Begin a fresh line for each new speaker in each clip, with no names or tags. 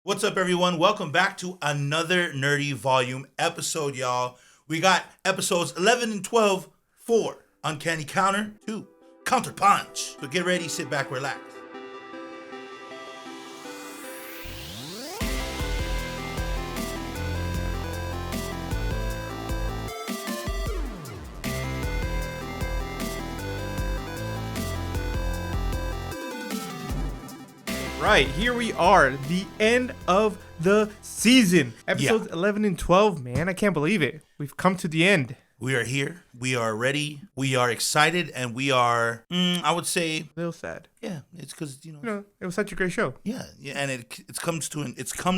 What's up, everyone? Welcome back to another Nerdy Volume episode, y'all. We got episodes 11 and 12 for Uncanny Counter 2, Counter Punch. So get ready, sit back, relax.
Right, here we are, the end of the season. Episodes 11 and 12, man. I can't believe it. We've come to the end.
We are here. We are ready. We are excited, and we are, I would say,
A little sad.
yeah, it's because,
It was such a great show.
yeah, and it's come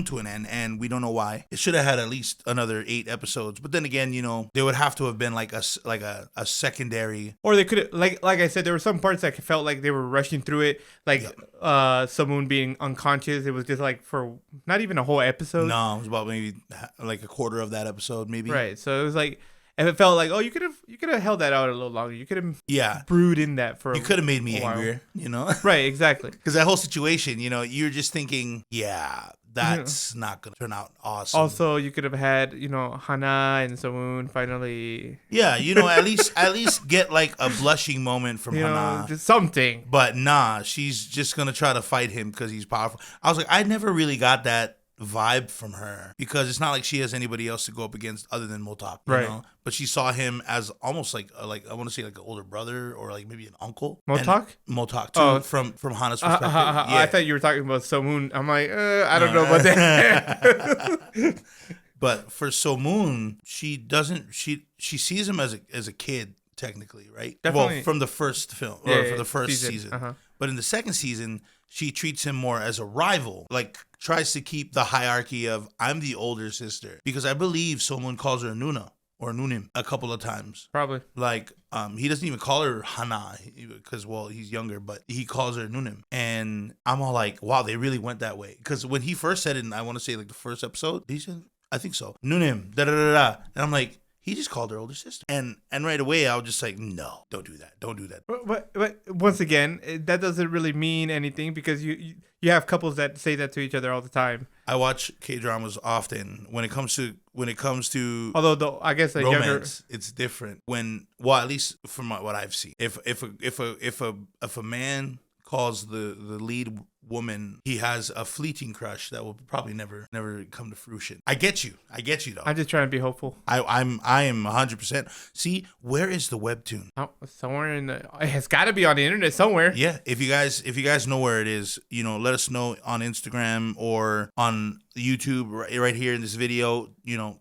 to an end, and we don't know why. It should have had at least another 8 episodes, but then again, there would have to have been like a secondary.
Or they could have, like I said, there were some parts that felt like they were rushing through it, like someone being unconscious. It was just like for not even a whole episode.
No, it was about maybe like a quarter of that episode, maybe.
Right, so it was like, and it felt like, oh, you could have held that out a little longer. You could have brewed in that for.
You could have made me
while.
angrier,
Right, exactly.
Because that whole situation, you're just thinking, that's not gonna turn out awesome.
Also, you could have had, Hana and Soon finally.
Yeah, at least get like a blushing moment from Hana.
Just something.
But nah, she's just gonna try to fight him because he's powerful. I was like, I never really got that vibe from her because it's not like she has anybody else to go up against other than Motok, you know? But she saw him as almost like I want to say like an older brother or like maybe an uncle.
Motok
too, from Hana's perspective. Yeah.
I thought you were talking about Somun. I'm like, I don't know about that.
But for Somun, she sees him as a kid technically, right?
Definitely.
Well, from the first film or for the first season.
Uh-huh.
But in the second season, she treats him more as a rival, like tries to keep the hierarchy of I'm the older sister. Because I believe someone calls her Nuna or Nunim a couple of times.
Probably.
Like, he doesn't even call her Hana because, he's younger, but he calls her Nunim. And I'm all like, wow, they really went that way. Because when he first said it, and I want to say like the first episode, he said, I think so, Nunim, da-da-da-da. And I'm like, he just called her older sister. And right away, I was just like, no, don't do that. Don't do that.
But once again, that doesn't really mean anything because you have couples that say that to each other all the time.
I watch K-dramas often. When it comes to
although I guess a
romance,
younger,
it's different. At least from what I've seen. If a man calls the lead woman he has a fleeting crush, that will probably never come to fruition. I get you though.
I'm just trying to be hopeful.
I am 100%. See, where is the webtoon?
Oh, somewhere it has got to be on the internet somewhere.
Yeah, if you guys know where it is, let us know on Instagram or on YouTube right here in this video.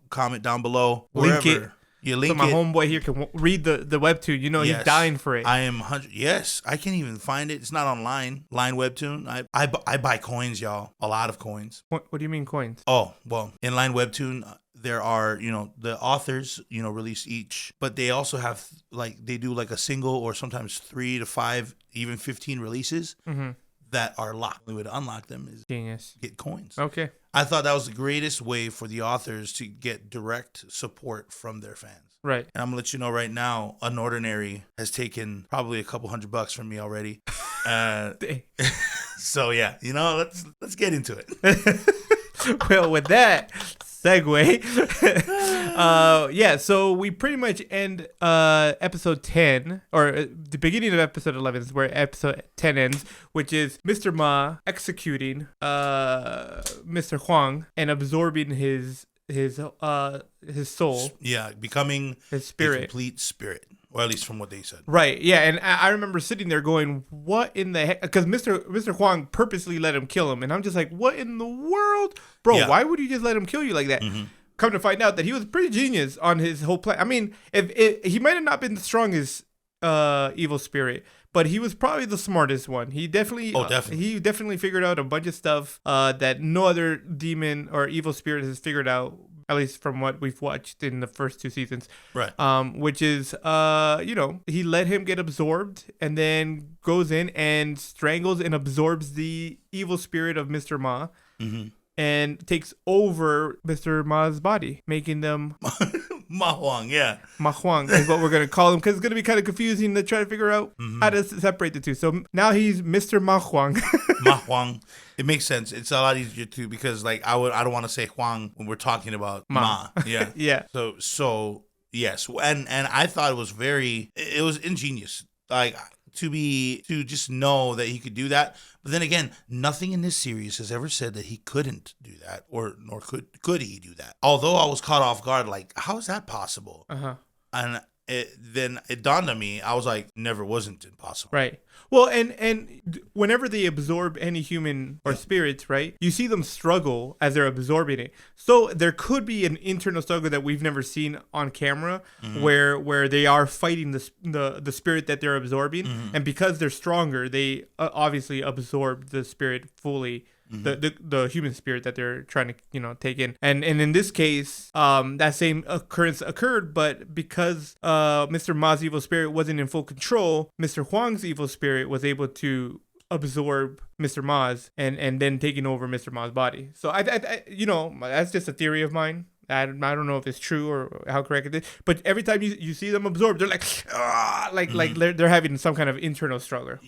Comment down below.
Link
wherever.
it.
You link
so my
it.
homeboy here can read the webtoon.
Yes.
He's dying for it.
I am 100. Yes, I can't even find it. It's not online. Line webtoon. I buy coins, y'all. A lot of coins.
What do you mean coins?
Oh, well, in line webtoon, there are, the authors, release each, but they also have they do like a single or sometimes 3 to 5, even 15 releases. Mm-hmm. That are locked. The way to unlock them is
genius.
Get coins.
Okay.
I thought that was the greatest way for the authors to get direct support from their fans.
Right.
And I'm gonna let you know right now, Unordinary has taken probably a couple $100 from me already. So yeah, let's get into it.
Well, with that segue, so we pretty much end episode 10, or the beginning of episode 11 is where episode 10 ends, which is Mr. Ma executing Mr. Huang and absorbing his soul.
Yeah, becoming
his spirit.
A complete spirit. Or at least from what they said.
Right, yeah, and I remember sitting there going, what in the heck? Because Mr. Huang purposely let him kill him, and I'm just like, what in the world? Bro, yeah. Why would you just let him kill you like that? Mm-hmm. Come to find out that he was pretty genius on his whole plan. I mean, if he might have not been the strongest evil spirit, but he was probably the smartest one. He definitely, he definitely figured out a bunch of stuff that no other demon or evil spirit has figured out. At least from what we've watched in the first 2 seasons.
Right.
Which is, he let him get absorbed and then goes in and strangles and absorbs the evil spirit of Mr. Ma. Mm-hmm. And takes over Mr. Ma's body, making them
Ma Huang, yeah.
Ma Huang is what we're going to call him because it's going to be kind of confusing to try to figure out how to separate the two. So now he's Mr. Ma Huang.
Ma Huang. It makes sense. It's a lot easier too because like I don't want to say Huang when we're talking about Ma. Yeah.
Yeah.
So yes. And I thought it was ingenious. Like to just know that he could do that. But then again, nothing in this series has ever said that he couldn't do that nor could he do that. Although I was caught off guard, like, how is that possible? And then it dawned on me, I was like, never wasn't impossible.
Right. Well, and whenever they absorb any human or spirits, right, you see them struggle as they're absorbing it. So there could be an internal struggle that we've never seen on camera, where they are fighting the spirit that they're absorbing, and because they're stronger, they obviously absorb the spirit fully. The human spirit that they're trying to take in, and in this case, that same occurrence occurred, but because Mr. Ma's evil spirit wasn't in full control, Mr. Huang's evil spirit was able to absorb Mr. Ma's and then taking over Mr. Ma's body. So I that's just a theory of mine. I don't know if it's true or how correct it is, but every time you see them absorb, they're like they're having some kind of internal struggle.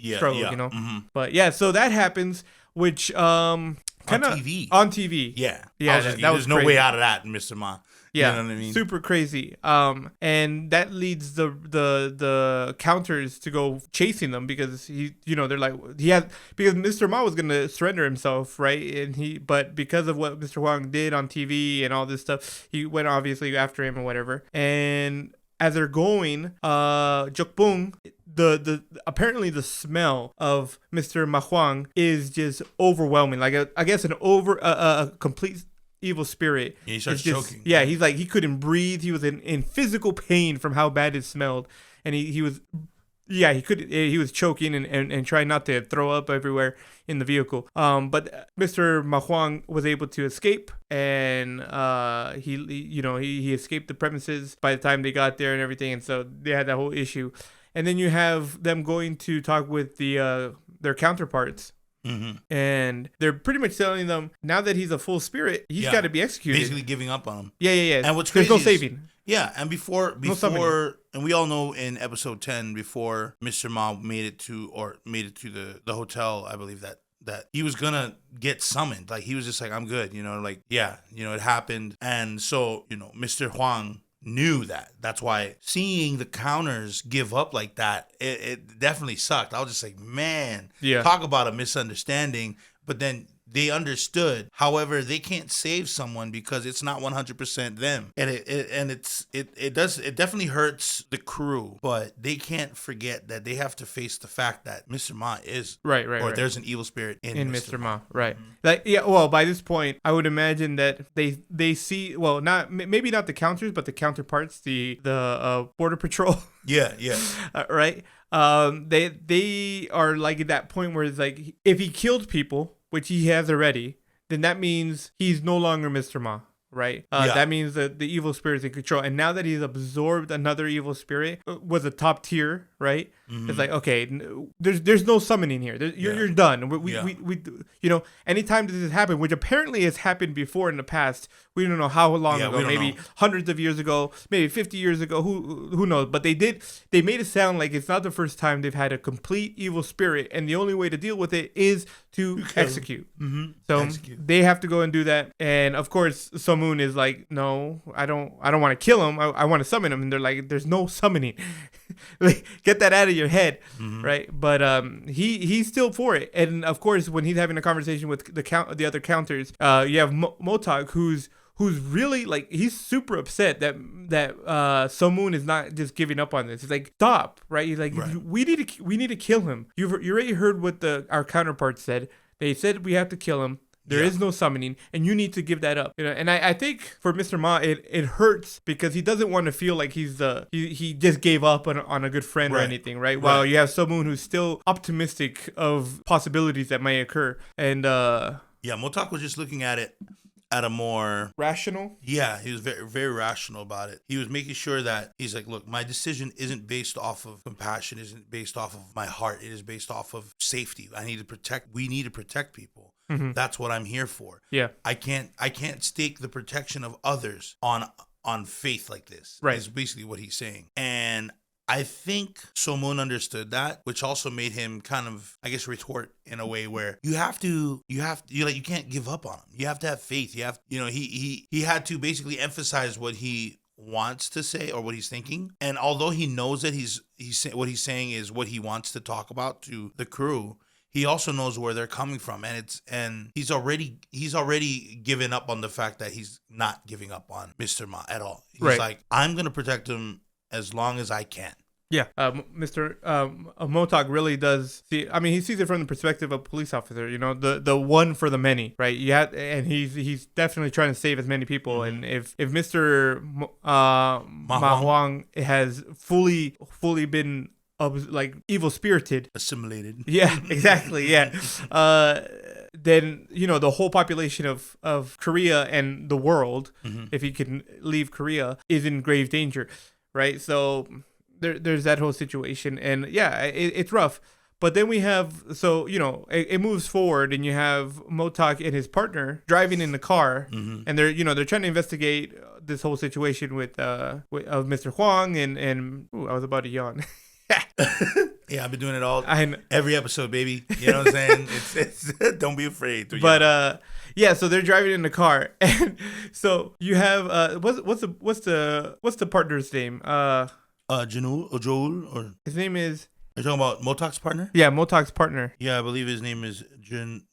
But yeah, so that happens. Which on TV.
Yeah.
That was
no
crazy.
way out of that, Mr. Ma.
Yeah,
you know what I mean?
Super crazy. And that leads the counters to go chasing them because they're like because Mr. Ma was gonna surrender himself, right? And but because of what Mr. Huang did on TV and all this stuff, he went obviously after him or whatever. And as they're going, Jokbung, the apparently the smell of Mr. Ma Huang is just overwhelming. Like I guess a complete evil spirit.
Yeah, he starts choking.
Yeah, he's like he couldn't breathe. He was in physical pain from how bad it smelled, and he was. Yeah, he was choking and trying not to throw up everywhere in the vehicle. But Mr. Ma Huang was able to escape, and he escaped the premises by the time they got there and everything, and so they had that whole issue. And then you have them going to talk with their counterparts. And they're pretty much telling them now that he's a full spirit, he's got to be executed.
Basically giving up on him.
Yeah.
And what's crazy
There's no saving.
Yeah, and before, and we all know in episode 10, before Mr. Ma made it to the hotel, I believe that he was gonna get summoned. Like he was just like, I'm good, it happened, and so Mr. Huang knew that. That's why seeing the counters give up like that, it definitely sucked. I was just like, man, talk about a misunderstanding. But then they understood. However, they can't save someone because it's not 100% them, and it definitely hurts the crew. But they can't forget that they have to face the fact that Mr. Ma is
right.
There's an evil spirit in
Mr. Ma, right? Like well, by this point, I would imagine that they see maybe not the counters, but the counterparts, the border patrol.
Yeah.
Right. They are like at that point where it's like if he killed people, which he has already, then that means he's no longer Mr. Ma, right? That means that the evil spirit is in control. And now that he's absorbed another evil spirit, was a top tier, right? It's like, okay, there's no summoning here. You're done. We anytime this has happened, which apparently has happened before in the past, we don't know how long ago, maybe hundreds of years ago, maybe 50 years ago, who knows? But they made it sound like it's not the first time they've had a complete evil spirit, and the only way to deal with it is to execute. So they have to go and do that. And of course, Somun is like, no, I don't want to kill him. I want to summon him. And they're like, there's no summoning. Like, get that out of your head, right? But he's still for it. And of course, when he's having a conversation with the other counters, you have Motok, who's really like, he's super upset that Somun is not just giving up on this. He's like, stop, right? He's like, we need to kill him. You already heard what our counterparts said. They said we have to kill him. There is no summoning, and you need to give that up. And I think for Mr. Ma, it hurts because he doesn't want to feel like he just gave up on a good friend or anything, right? While you have Somun who's still optimistic of possibilities that may occur. And
Motak was just looking at it at a more
rational.
Yeah, he was very, very rational about it. He was making sure that he's like, look, my decision isn't based off of compassion, isn't based off of my heart. It is based off of safety. We need to protect people. That's what I'm here for.
Yeah.
I can't stake the protection of others on on faith like this.
Right.
Is basically what he's saying. And I think Somun understood that, which also made him kind of, I guess, retort in a way where you can't give up on him. You have to have faith. He had to basically emphasize what he wants to say or what he's thinking. And although he knows that what he's saying is what he wants to talk about to the crew, he also knows where they're coming from, and he's already given up on the fact that he's not giving up on Mr. Ma at all. He's like, I'm gonna protect him as long as I can.
Yeah, Mr. Motok really does see. I mean, he sees it from the perspective of a police officer. You know, the one for the many, right? And he's definitely trying to save as many people. Mm-hmm. And if Mr. Ma Huang has fully been like evil spirited,
assimilated.
Yeah, exactly. Yeah. Then the whole population of Korea and the world, mm-hmm. if he can leave Korea, is in grave danger, right? So there's that whole situation, and yeah, it's rough. But then we have, it moves forward, and you have Motok and his partner driving in the car, mm-hmm. and they're trying to investigate this whole situation with of Mr. Huang and I was about to yawn.
Yeah, I've been doing it every episode, baby. You know what I'm saying? It's don't be afraid.
But yeah, so they're driving in the car, and so you have what's the partner's name?
Janul or Joel, or
his name is.
Are you talking about Motok's partner?
Yeah, Motok's partner.
Yeah, I believe his name is Janul.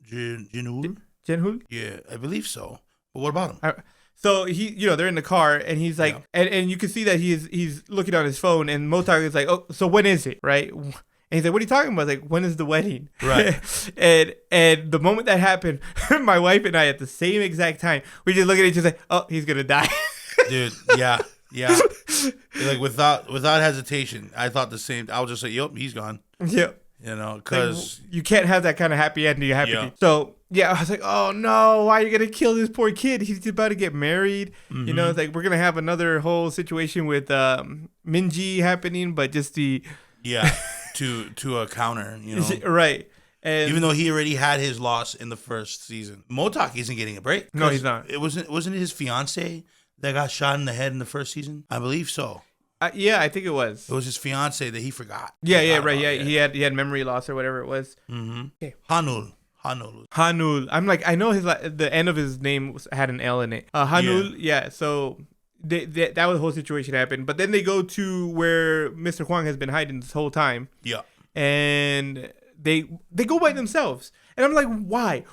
Janul?
Yeah, I believe so. But what about him?
So they're in the car, and he's like, and you can see that he's looking on his phone, and Motok is like, oh, so when is it, right? And he's like, what are you talking about? Like, when is the wedding?
Right.
and the moment that happened, my wife and I at the same exact time, we just look at each other like, oh, he's gonna die.
Dude, yeah. Like without hesitation, I thought the same. I was just like, yep, he's gone.
Yep.
Because
you can't have that kind of happy ending. So yeah, I was like, oh no, why are you gonna kill this poor kid? He's about to get married. Mm-hmm. It's like we're gonna have another whole situation with Minji happening, but just the
to a counter,
right. And
even though he already had his loss in the first season, Motok isn't getting a break.
No, he's not.
It wasn't his fiance that got shot in the head in the first season? I believe so.
Yeah, I think it was.
It was his fiance that he forgot.
Yeah, right. Yeah, he had memory loss or whatever it was.
Mm-hmm. Okay. Hanul.
I'm like, I know the end of his name had an L in it. Hanul. Yeah. So that was the whole situation happened. But then they go to where Mr. Huang has been hiding this whole time.
Yeah.
And they go by themselves. And I'm like, why?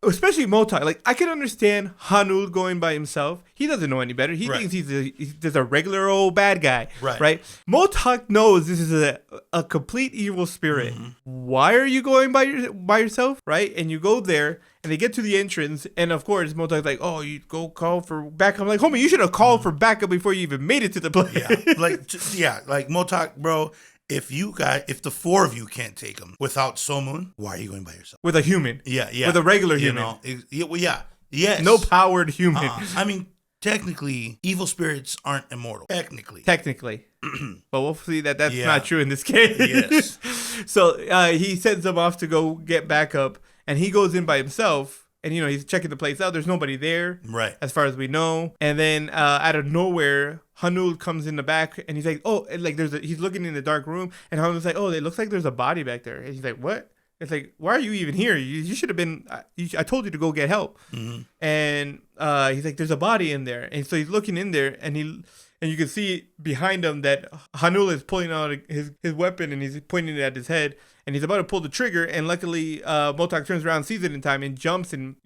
Especially Motok. Like, I can understand Hanul going by himself. He doesn't know any better. He thinks he's just a regular old bad guy. Right? Motok knows this is a complete evil spirit. Mm-hmm. Why are you going by yourself? Right? And you go there, and they get to the entrance, and of course, Motok's like, oh, you go call for backup. I'm like, homie, you should have called for backup before you even made it to the place.
Like Motok, bro. If the four of you can't take him without Somun, why are you going by yourself?
With a human.
Yeah.
With a regular human.
Yes.
No powered human.
I mean, technically, evil spirits aren't immortal. Technically.
But we'll see that's not true in this case.
Yes.
So he sends them off to go get backup, and he goes in by himself. And, he's checking the place out. There's nobody there.
Right.
As far as we know. And then out of nowhere, Hanul comes in the back, and he's like, oh, and like he's looking in the dark room, and Hanul's like, oh, it looks like there's a body back there. And he's like, what? It's like, why are you even here? You should have been, I told you to go get help. Mm-hmm. And he's like, there's a body in there. And so he's looking in there, and you can see behind him that Hanul is pulling out his weapon, and he's pointing it at his head, and he's about to pull the trigger, and luckily Motok turns around, sees it in time, and jumps and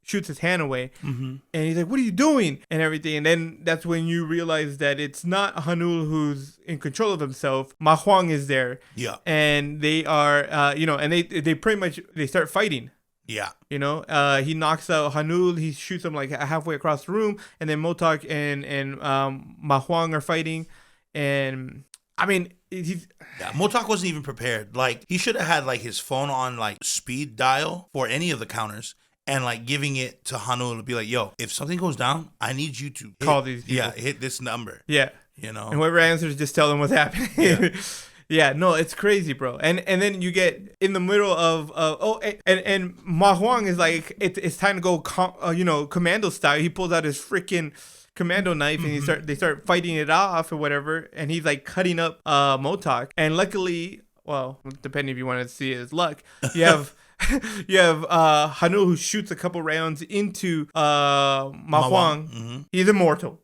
shoots his hand away. Mm-hmm. And he's like, what are you doing? And everything. And then that's when you realize that it's not Hanul who's in control of himself. Ma Huang is there.
Yeah.
And they are, and they pretty much, they start fighting.
Yeah.
He knocks out Hanul. He shoots him like halfway across the room. And then Motok and Ma Huang are fighting. And I mean,
Motok wasn't even prepared. Like, he should have had like his phone on like speed dial for any of the counters. And like giving it to Hanul to be like, yo, if something goes down, I need you to
call these people.
Yeah, hit this number.
Yeah.
And
whoever answers, just tell them what's happening. Yeah, no, it's crazy, bro. And then you get in the middle of and Ma Huang is like it's time to go commando style. He pulls out his freaking commando knife and they start fighting it off or whatever, and he's like cutting up Motok. And luckily, well, depending if you want to see his luck, you have Hanul who shoots a couple rounds into Ma Huang.
Mm-hmm.
He's immortal.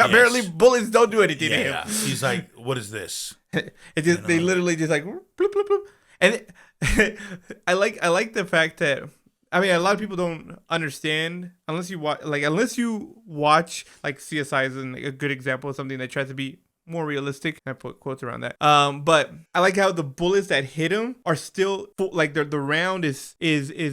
Apparently, bullets don't do anything to him.
Yeah. He's like, what is this?
It just they literally just like bloop, bloop, bloop. And I like the fact that I mean a lot of people don't understand unless you watch like CSI is a good example of something that tries to be more realistic. I put quotes around that. But I like how the bullets that hit him are still full, like the round is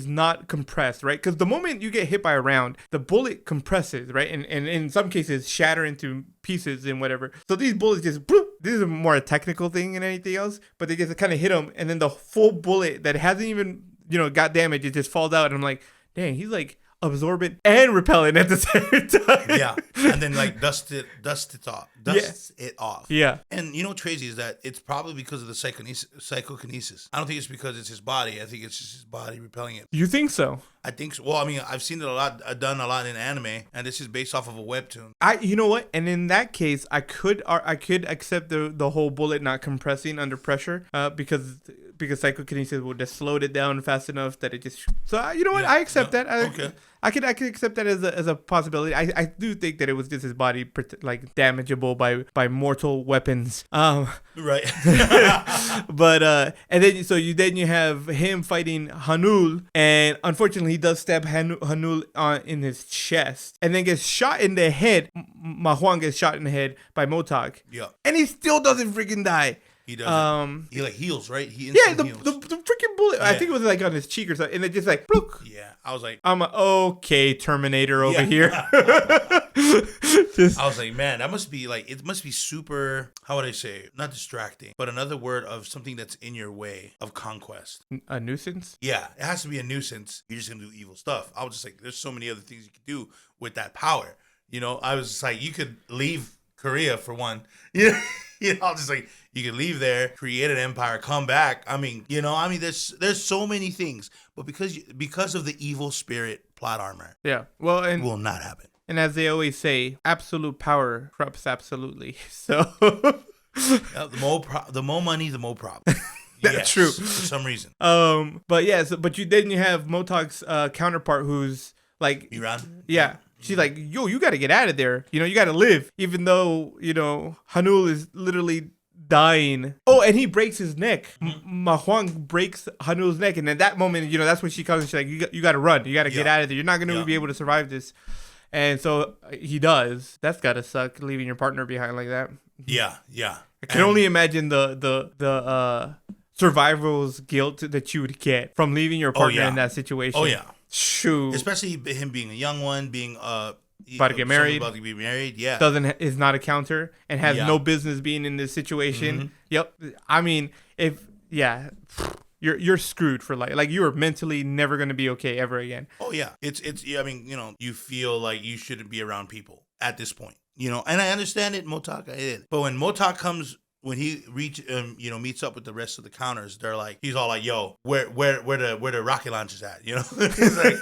not compressed, right? Because the moment you get hit by a round, the bullet compresses, right? And in some cases shatter into pieces and whatever. So these bullets just bloop. This is a more a technical thing than anything else, but they just kind of hit him, and then the full bullet that hasn't even got damaged, it just falls out. And I'm like, dang, he's like absorbent and repellent at the same time.
Yeah, and then like dust it off.
Yeah.
And you know what's crazy is that it's probably because of the psychokinesis. I don't think it's because it's his body. I think it's just his body repelling it.
You think so?
I think so. Well, I mean, I've seen it done a lot in anime, and this is based off of a webtoon.
You know what? And in that case, I could accept the whole bullet not compressing under pressure, because psychokinesis would just slowed it down fast enough that it just. So you know what? I accept that.
Okay.
I could accept that as a possibility. I do think that it was just his body like damageable by mortal weapons.
Right.
But and then you have him fighting Hanul, and unfortunately he does stab Hanul in his chest, and then gets shot in the head. Ma Huang gets shot in the head by Motok.
Yeah.
And he still doesn't freaking die.
He doesn't. He like heals, right? He
instantly
heals.
The freaking bullet. Yeah. I think it was like on his cheek or something, and it just like bloop.
Yeah, I was like,
I'm okay, Terminator over here.
I was like, man, that must be like, it must be super. How would I say? Not distracting, but another word of something that's in your way of conquest.
A nuisance.
Yeah, it has to be a nuisance. You're just gonna do evil stuff. I was just like, there's so many other things you could do with that power. I was just like, you could leave Korea for one. Just like you could leave there, create an empire, come back. I mean, there's so many things, but because of the evil spirit plot armor,
yeah, well, and
it will not happen.
And as they always say, absolute power corrupts absolutely. So
the more money, the more problem.
That's true
for some reason.
But yeah, but you have Motok's counterpart who's like
Iran.
Yeah. She's like, yo, you got to get out of there. You got to live. Even though, Hanul is literally dying. Oh, and he breaks his neck. Ma Huang breaks Hanul's neck. And at that moment, that's when she comes and she's like, you got to run. You got to get out of there. You're not going to be able to survive this. And so he does. That's got to suck, leaving your partner behind like that.
Yeah.
I can only imagine the survival's guilt that you would get from leaving your partner in that situation.
Oh, yeah.
Shoot.
Especially him being a young one, being
about to get married.
About to be married, yeah.
Is not a counter and has no business being in this situation. Mm-hmm. Yep. I mean, you're screwed for life. Like, you are mentally never going to be okay ever again.
Oh yeah. It's I mean, you feel like you shouldn't be around people at this point. And I understand it, Motok, I did. But when Motok comes, when he meets up with the rest of the counters, they're like, he's all like, "Yo, where the rocket launchers at?" He's like,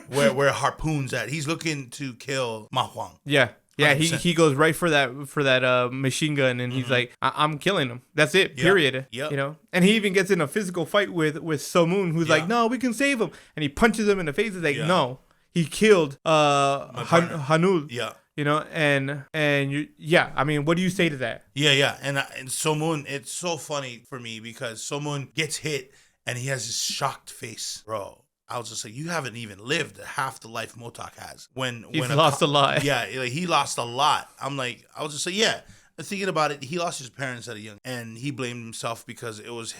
where harpoons at? He's looking to kill Ma Huang.
Yeah, 100%. He goes right for that machine gun, and he's like, "I'm killing him. That's it. Period."
Yep.
And he even gets in a physical fight with So Moon, who's like, "No, we can save him," and he punches him in the face. He's like, "No, he killed Hanul."
Yeah.
I mean, what do you say to that?
Yeah. And Somun, it's so funny for me because Somun gets hit and he has this shocked face, bro. I was just like, you haven't even lived half the life Motok has. He's
lost a lot.
Yeah, he lost a lot. I was just like, yeah. Thinking about it, he lost his parents at a young, and he blamed himself because it was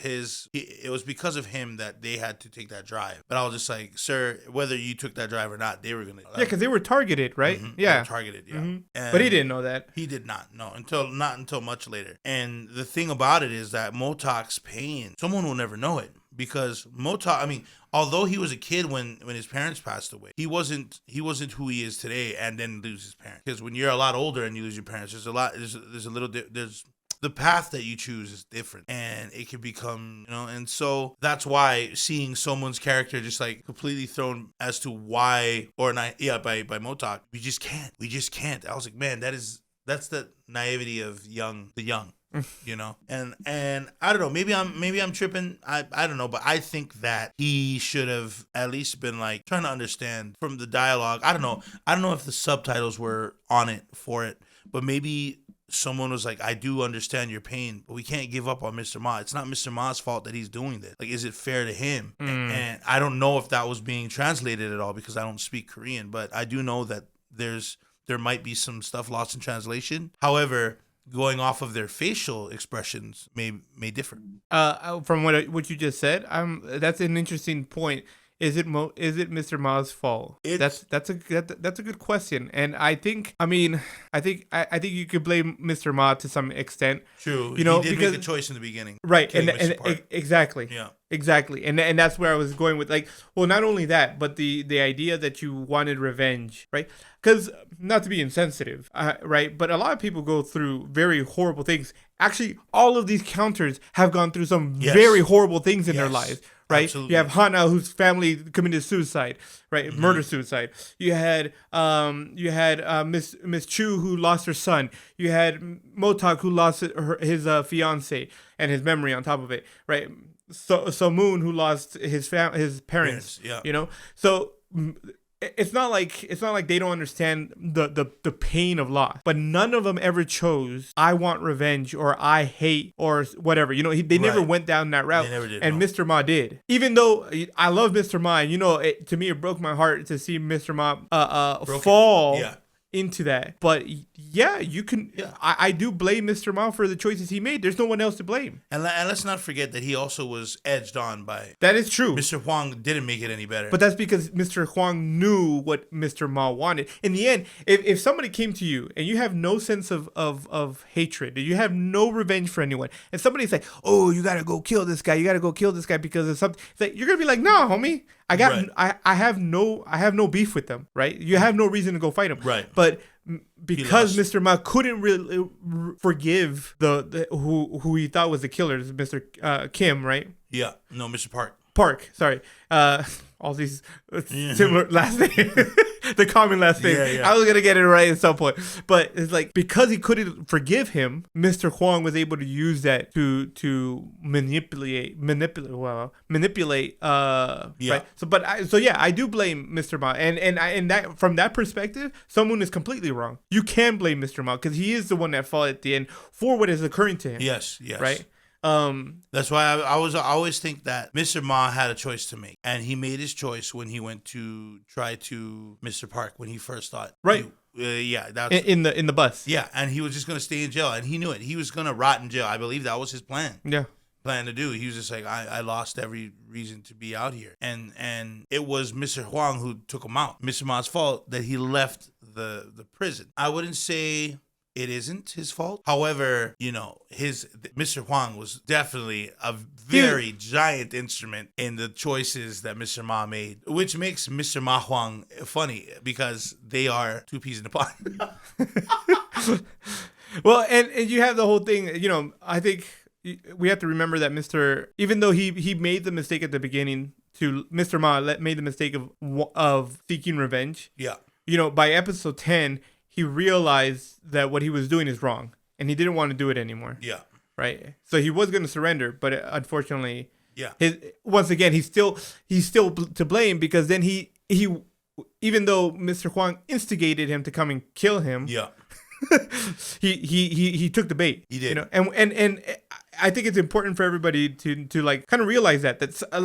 because of him that they had to take that drive. But I was just like, sir, whether you took that drive or not, they were gonna.
Yeah, because they were targeted, right?
Mm-hmm.
Yeah,
they were targeted. Yeah,
mm-hmm. But he didn't know that.
He did not know not until much later. And the thing about it is that Motok's pain, someone will never know it. Because Motok, I mean, although he was a kid when his parents passed away, he wasn't who he is today, and then lose his parents. Because when you're a lot older and you lose your parents, there's the path that you choose is different, and it can become, and so that's why seeing someone's character just like completely thrown as to why, or not, yeah, by Motok, we just can't. I was like, man, that's the naivety of the young. And I don't know, maybe I'm tripping, I don't know, but I think that he should have at least been like trying to understand from the dialogue. I don't know if the subtitles were on it for it, but maybe someone was like, I do understand your pain, but we can't give up on Mr. Ma. It's not Mr. Ma's fault that he's doing this. Like, is it fair to him? And I don't know if that was being translated at all, because I don't speak Korean, but I do know that there might be some stuff lost in translation. However, going off of their facial expressions may differ.
From what you just said, that's an interesting point. Is it Mr. Ma's fault? That's a good question, and I think you could blame Mr. Ma to some extent.
True, he did make a choice in the beginning,
right? And exactly,
yeah,
exactly, and that's where I was going with, like, well, not only that, but the idea that you wanted revenge, right? Because, not to be insensitive, right, but a lot of people go through very horrible things. Actually, all of these counters have gone through some very horrible things in their lives. Right, absolutely. You have Hana, whose family committed suicide, right, murder suicide. You had Miss Chu, who lost her son. You had Motok, who lost his fiance and his memory on top of it, right? So Moon, who lost his parents. Yeah. So it's not like they don't understand the pain of loss, but none of them ever chose, I want revenge, or I hate, or whatever. They never went down that route.
They never did,
and
no.
Mr. Ma did. Even though I love Mr. Ma, and to me it broke my heart to see Mr. Ma fall into that. But yeah, you can. Yeah. I do blame Mr. Ma for the choices he made. There's no one else to blame.
And let's not forget that he also was edged on by.
That is true.
Mr. Huang didn't make it any better.
But that's because Mr. Huang knew what Mr. Ma wanted. In the end, if somebody came to you and you have no sense of hatred, you have no revenge for anyone, and somebody's like, "Oh, you gotta go kill this guy. You gotta go kill this guy because of something," it's like, you're gonna be like, "No, homie. I have no beef with them, right? You have no reason to go fight them,
right?"
But because Mr. Ma couldn't really forgive the who he thought was the killer, Mr. Kim, right?
Yeah, no, Mr.
Park, sorry. All these similar last names, the common last name. Yeah. I was gonna get it right at some point, but it's like, because he couldn't forgive him, Mr. Huang was able to use that to manipulate. Right. So I do blame Mr. Ma, and that, from that perspective, someone is completely wrong. You can blame Mr. Ma because he is the one that fought at the end for what is occurring to him.
Yes.
Right.
That's why I always think that Mr. Ma had a choice to make, and he made his choice when he went to try to Mr. Park when he first thought.
Right.
That's
in the bus.
Yeah, and he was just gonna stay in jail, and he knew it. He was gonna rot in jail. I believe that was his plan.
Yeah.
Plan to do. He was just like, I lost every reason to be out here, and it was Mr. Huang who took him out. Mr. Ma's fault that he left the prison. I wouldn't say it isn't his fault. However, Mr. Huang was definitely a very giant instrument in the choices that Mr. Ma made, which makes Mr. Ma Huang funny because they are two peas in a pod.
Well, and you have the whole thing, I think we have to remember that even though he made the mistake at the beginning, Mr. Ma made the mistake of seeking revenge.
Yeah.
By episode 10, he realized that what he was doing is wrong, and he didn't want to do it anymore.
Yeah.
Right. So he was going to surrender, but unfortunately,
yeah.
Once again, he's still to blame, because then he even though Mr. Huang instigated him to come and kill him. Yeah. he took the bait.
He did.
And I think it's important for everybody to like kind of realize that's a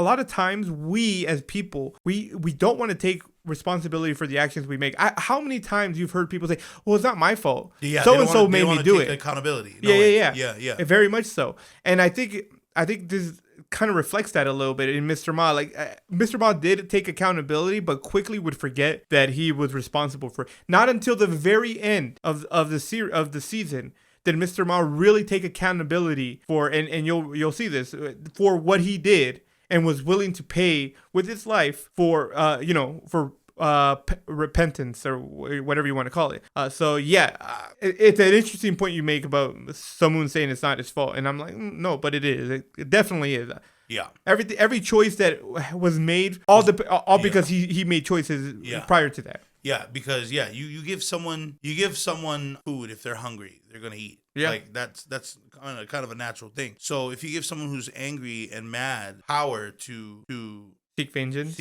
lot of times we as people we don't want to take responsibility for the actions we make. How many times you've heard people say, "Well, it's not my fault. So and so made me do it."
Accountability.
Yeah. Very much so. And I think this kind of reflects that a little bit in Mr. Ma. Like Mr. Ma did take accountability, but quickly would forget that he was responsible for it. Not until the very end of the season did Mr. Ma really take accountability for, and you'll see this, for what he did, and was willing to pay with his life for repentance or whatever you want to call it. It's an interesting point you make about someone saying it's not his fault, and I'm like, no, but it is. It definitely is.
Yeah.
Every choice that was made, because he made choices prior to that.
Yeah, because you give someone food if they're hungry, they're gonna eat.
Yeah.
Like that's kind of a natural thing. So if you give someone who's angry and mad power to
seek vengeance,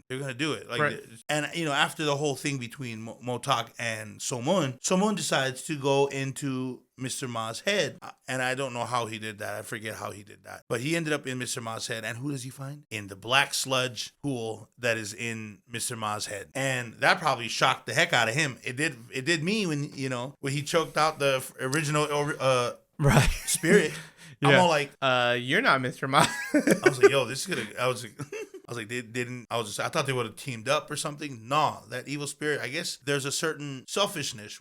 they're gonna do it. Like,
right.
And after the whole thing between Motok and Somun decides to go into Mr. Ma's head, and I don't know how he did that. I forget how he did that, but he ended up in Mr. Ma's head. And who does he find? In the black sludge pool that is in Mr. Ma's head, and that probably shocked the heck out of him. It did me when he choked out the original
right
spirit. Yeah. I'm all like,
you're not Mr. Ma.
I was like, yo, this is gonna. I was like, they didn't. I thought they would have teamed up or something. No, that evil spirit. I guess there's a certain selfishness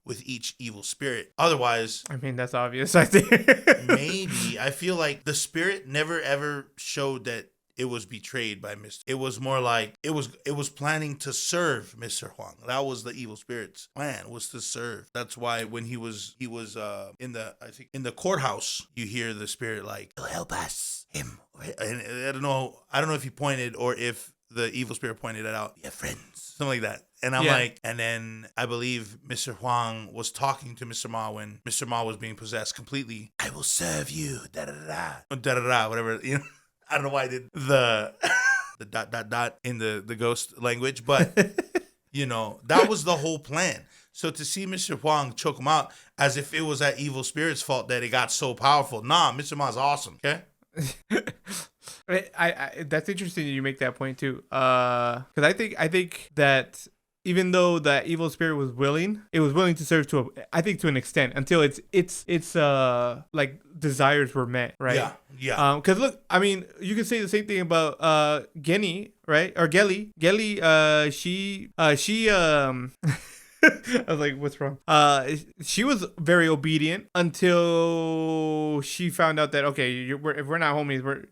with each evil spirit. Otherwise,
I mean, that's obvious. I think
maybe I feel like the spirit never ever showed that it was betrayed by Mr. It was more like it was planning to serve Mr. Huang. That was the evil spirit's plan, was to serve. That's why when he was in the courthouse, you hear the spirit like, he'll help us, him. And I don't know if he pointed or if the evil spirit pointed it out. Yeah, friends, something like that. And I'm like, and then I believe Mr. Huang was talking to Mr. Ma when Mr. Ma was being possessed completely. I will serve you, da da da da da, whatever, I don't know why I did the dot in the ghost language, but that was the whole plan. So to see Mr. Huang choke him out as if it was that evil spirit's fault that it got so powerful. Nah, Mr. Ma's awesome. Okay.
I that's interesting that you make that point too. Because I think that even though that evil spirit was willing, it was willing to serve to an extent until its like desires were met, right?
Yeah.
Because look, I mean, you could say the same thing about Genny, right? Or Gelly. She I was like, what's wrong? She was very obedient until she found out that, okay, if we're not homies,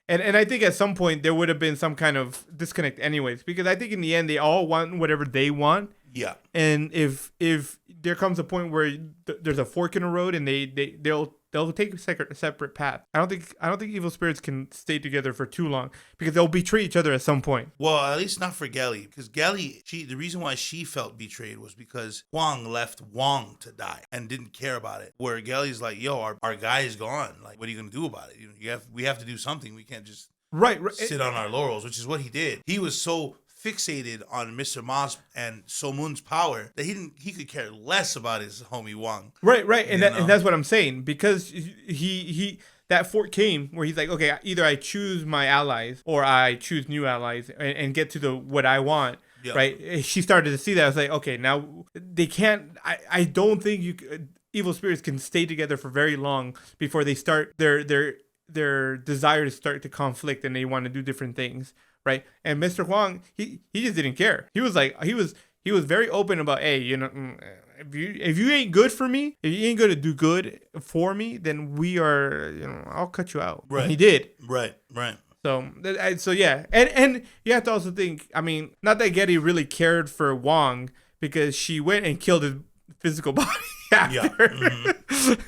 And I think at some point there would have been some kind of disconnect anyways, because I think in the end they all want whatever they want.
Yeah.
And if there comes a point where there's a fork in the road and they'll take a separate path. I don't think evil spirits can stay together for too long because they'll betray each other at some point.
Well, at least not for Gelly, because Gelly, the reason why she felt betrayed was because Huang left Wong to die and didn't care about it. Where Gelly's like, yo, our guy is gone. Like, what are you gonna do about it? We have to do something. We can't just sit on our laurels, which is what he did. He was so fixated on Mr. Ma's and So Moon's power that he could care less about his homie Wang.
Right, and that's what I'm saying, because he that fork came where he's like, okay, either I choose my allies or I choose new allies and get to what I want. Yep. Right? She started to see that. I was like, okay, now they can't. I don't think evil spirits can stay together for very long before they start their desires start to conflict and they want to do different things. Right. And Mr. Huang, he just didn't care. He was like, he was very open about, hey, if you ain't good for me, if you ain't going to do good for me, then we are, I'll cut you out.
Right.
And he did.
Right.
So yeah. And you have to also think, I mean, not that Getty really cared for Wang because she went and killed his physical body after. Yeah. Mm-hmm.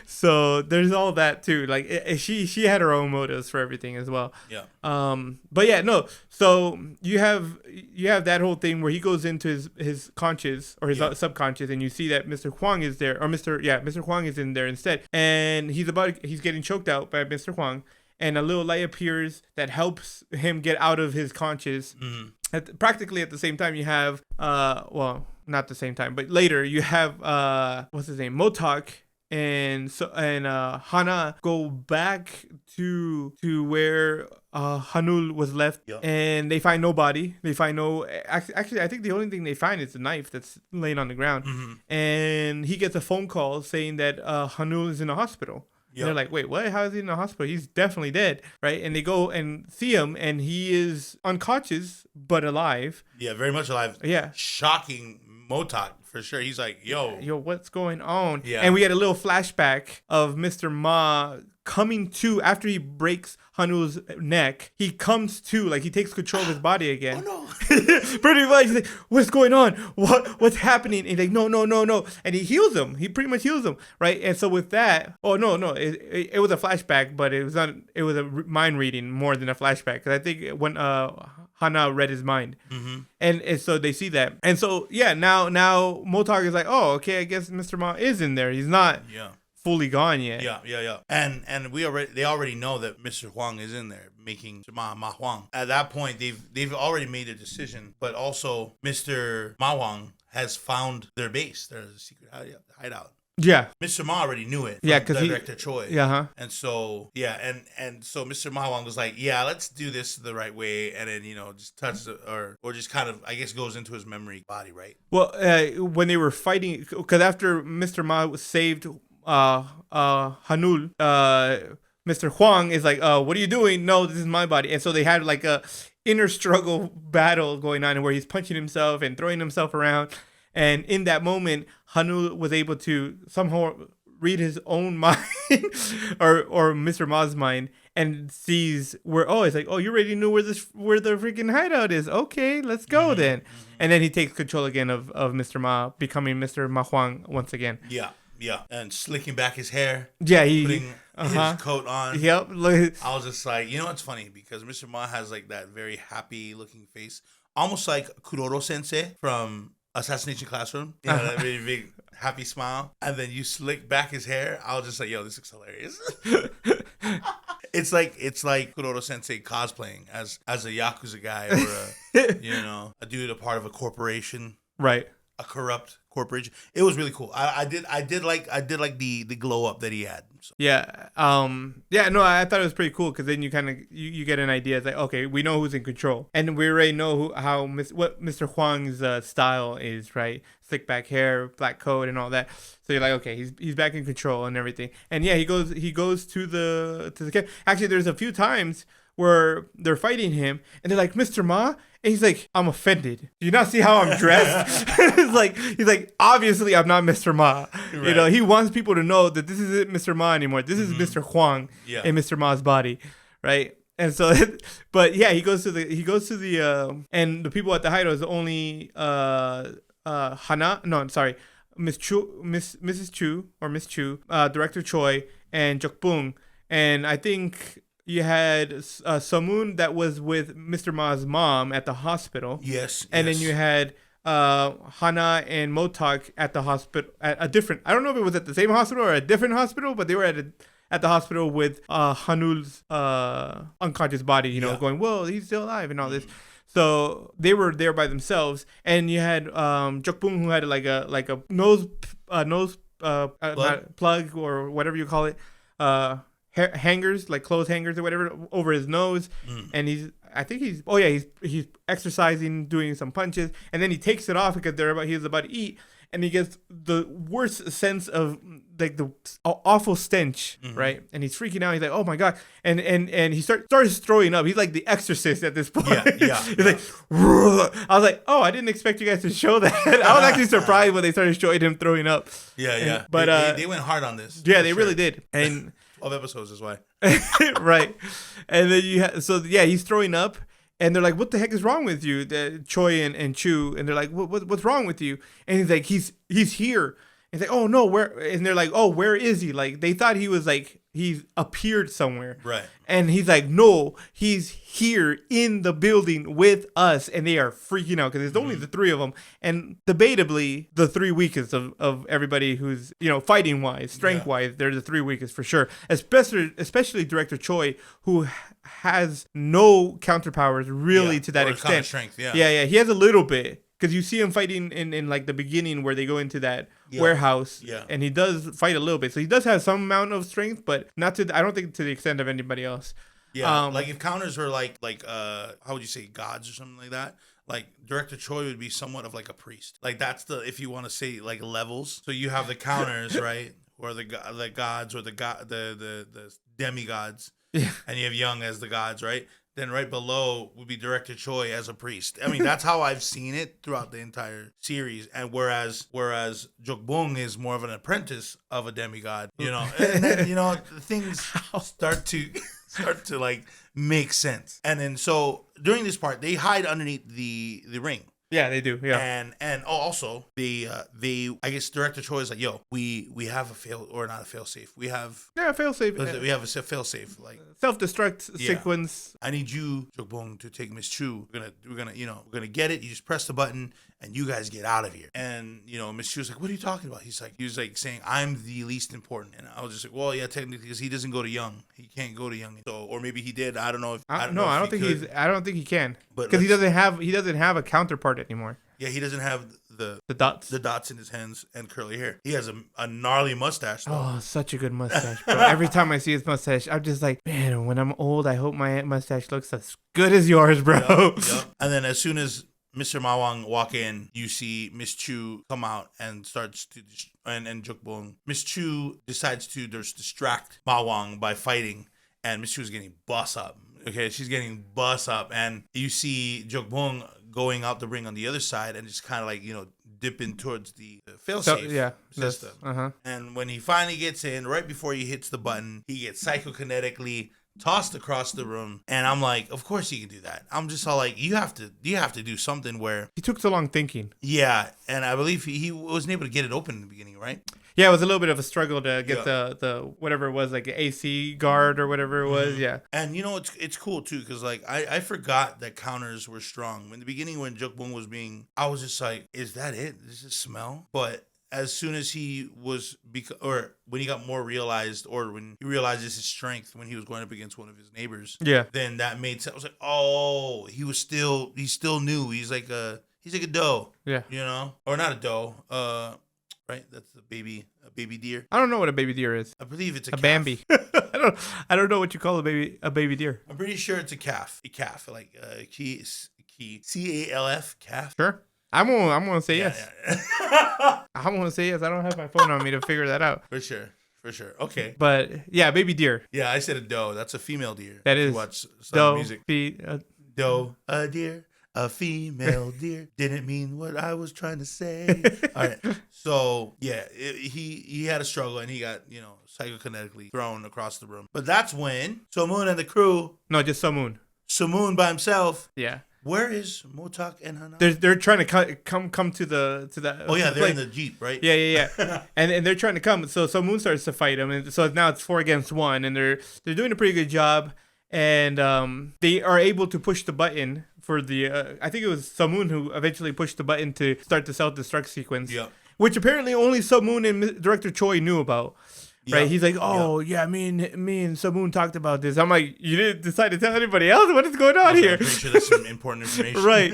So there's all that too. Like she had her own motives for everything as well.
Yeah.
But yeah, no. So you have that whole thing where he goes into his conscious or his subconscious, and you see that Mr. Huang is there, or Mr. Huang is in there instead, and he's getting choked out by Mr. Huang, and a little light appears that helps him get out of his conscious. Mm-hmm. Practically at the same time, you have not the same time, but later you have what's his name, Motok. And Hana go back to where Hanul was left, and they find no body. They find no. Actually, I think the only thing they find is the knife that's laying on the ground. Mm-hmm. And he gets a phone call saying that Hanul is in a hospital. Yep. They're like, wait, what? How is he in the hospital? He's definitely dead, right? And they go and see him, and he is unconscious but alive.
Yeah, very much alive.
Yeah,
shocking Motok. For sure. He's like, yo,
what's going on?
Yeah.
And we get a little flashback of Mr. Ma coming to after he breaks Hanul's neck. He comes to, like, he takes control of his body again.
Oh
Pretty much. He's like, what's going on? What's happening? And he's like, no. And he heals him. He pretty much heals him, right? And so with that, it was a flashback, but it was a mind reading more than a flashback, because I think when Hana read his mind, and so they see that, and so now Motok is like, oh, okay, I guess Mr. Ma is in there. He's not fully gone yet.
Yeah. And they already know that Mr. Huang is in there making Ma Huang. At that point, they've already made a decision, but also Mr. Ma Huang has found their base, their secret hideout.
Yeah,
Mr. Ma already knew it.
Yeah, because
Director Choi. And so and so Mr. Ma Huang was like, yeah, let's do this the right way, and then just touch or just kind of, I guess, goes into his memory body, right?
Well, when they were fighting, because after Mr. Ma saved Hanul, Mr. Huang is like, what are you doing? No, this is my body. And so they had like a inner struggle battle going on, where he's punching himself and throwing himself around. And in that moment, Hanul was able to somehow read his own mind or Mr. Ma's mind, and sees where, it's like, you already knew where the freaking hideout is. Okay, let's go then. And then he takes control again of Mr. Ma, becoming Mr. Ma Huang once again.
Yeah, and slicking back his hair.
Yeah,
putting his coat on.
Yep.
I was just like, it's funny because Mr. Ma has like that very happy looking face, almost like Kuroro Sensei from Assassination Classroom. That very big happy smile, and then you slick back his hair. I was just like, this looks hilarious. It's like Kuroro Sensei cosplaying as a Yakuza guy, or a dude, a part of a corporation,
right?
A corrupt corporation. It was really cool. I did like the glow up that he had. So.
Yeah. I thought it was pretty cool, because then you kind of you get an idea. It's like, okay, we know who's in control, and we already know what Mr. Huang's style is, right? Slick back hair, black coat, and all that. So you're like, okay, he's back in control and everything. And yeah, he goes to the camp. Actually, there's a few times where they're fighting him, and they're like, Mr. Ma. And he's like, I'm offended. Do you not see how I'm dressed? He's like, obviously I'm not Mr. Ma. Right. He wants people to know that this isn't Mr. Ma anymore. This is Mr. Huang in Mr. Ma's body, right? And so, but yeah, he goes to the and the people at the hideout is only Hana. No, I'm sorry, Mrs. Chu or Miss Chu, Director Choi, and Jokbung, and I think you had Samun that was with Mr. Ma's mom at the hospital.
Yes.
And then you had Hana and Motok at the hospital, at a different, I don't know if it was at the same hospital or a different hospital, but they were at the hospital with Hanul's unconscious body, going, whoa, he's still alive and all this. So they were there by themselves. And you had Jokbung, who had like a nose plug or whatever you call it, hangers, like clothes hangers or whatever, over his nose, and he's exercising, doing some punches, and then he takes it off because he's about to eat, and he gets the worst sense of like the awful stench, right? And he's freaking out. He's like, oh my god, and he starts throwing up. He's like the Exorcist at this point. He's like, I was like, oh, I didn't expect you guys to show that. I was actually surprised when they started showing him throwing up.
But they went hard on this.
Yeah, they really did. And
12 episodes is why.
Right. And then he's throwing up, and they're like, what the heck is wrong with you? Choi and Chu, and they're like, what's wrong with you? And he's like, he's here. And he's like, oh no, where? And they're like, oh, where is he? Like, they thought he was like, he's appeared somewhere.
Right.
And he's like, no, he's here in the building with us. And they are freaking out because there's only the three of them. And debatably, the three weakest of everybody who's, fighting wise, strength wise, they're the three weakest for sure. Especially Director Choi, who has no counterpowers really to that extent. Kind of strength, yeah. He has a little bit. Because you see him fighting in like the beginning where they go into that warehouse, and he does fight a little bit. So he does have some amount of strength, but not to. I don't think to the extent of anybody else.
Yeah, like if counters were like how would you say, gods or something like that? Like Director Choi would be somewhat of like a priest. Like that's if you want to say like levels. So you have the counters, right, or the gods or the demigods. Yeah. And you have Young as the gods, right? then right below would be Director Choi as a priest. I mean, that's how I've seen it throughout the entire series. And whereas Jokbung is more of an apprentice of a demigod, and then things start to like make sense. And then so during this part, they hide underneath the ring.
Yeah, they do. Yeah,
and also they I guess Director Choi is like, yo, we have a fail or not a fail safe. We have
fail safe.
We have a fail safe, like
self-destruct sequence.
I need you, Jokbong, to take Miss Chu. We're gonna get it. You just press the button and you guys get out of here. And Miss Chu's like, what are you talking about? He was like saying, I'm the least important. And I was just like, well, yeah, technically, because he doesn't go to Young. He can't go to Young. So, or maybe he did. I don't know if
I don't think he can, because he doesn't have a counterpart anymore.
Yeah, he doesn't have the
dots
in his hands and curly hair. He has a gnarly mustache, though.
Oh, such a good mustache, bro. Every time I see his mustache, I'm just like, man, when I'm old, I hope my mustache looks as good as yours, bro.
Yep. And then as soon as Mr. Mawang walk in, you see Miss Chu come out and starts to and Jokbong. Miss Chu decides to distract Mawang by fighting, and Miss Chu is getting bust up. Okay, she's getting bust up, and you see Jokbong going out the ring on the other side and just kind of like dipping towards the failsafe system. And when he finally gets in, right before he hits the button, he gets psychokinetically tossed across the room, and I'm like, of course he can do that. I'm just all like, you have to do something where
he took so long thinking.
Yeah, and I believe he wasn't able to get it open in the beginning, right?
Yeah, it was a little bit of a struggle to get the whatever it was, like AC guard or whatever it was. Yeah,
and it's cool too, because like I forgot that counters were strong in the beginning when Jokbong was I was just like, is that it? Does it smell? But as soon as he was, or when he got more realized, or when he realizes his strength when he was going up against one of his neighbors, then that made sense. I was like, oh, he still new. He's like a doe, or not a doe, right? That's a baby deer.
I don't know what a baby deer is.
I believe it's a calf.
Bambi. I don't know what you call a baby deer.
I'm pretty sure it's a calf, like CALF, calf.
Sure. I'm gonna say yes. Yeah. I'm gonna say yes. I don't have my phone on me to figure that out.
For sure. Okay.
But yeah, baby deer.
Yeah, I said a doe. That's a female deer.
That is.
Watch
doe.
Music.
Doe.
A deer. A female deer. Didn't mean what I was trying to say. All right. So yeah, he had a struggle and he got psychokinetically thrown across the room. But that's when Somun and the crew.
No, just Somun.
Somun by himself.
Yeah.
Where is Motak and Hana?
They're trying to come to the.
Oh yeah, they're in the Jeep, right?
Yeah. and they're trying to come. So Moon starts to fight him, and so now it's 4 against 1, and they're doing a pretty good job, and they are able to push the button for the. I think it was Somun who eventually pushed the button to start the self-destruct sequence.
Yeah.
Which apparently only Somun and Director Choi knew about. Right, he's like, me and Somun talked about this. I'm like, you didn't decide to tell anybody else? What is going on here?
I'm pretty sure that's some important information.
Right,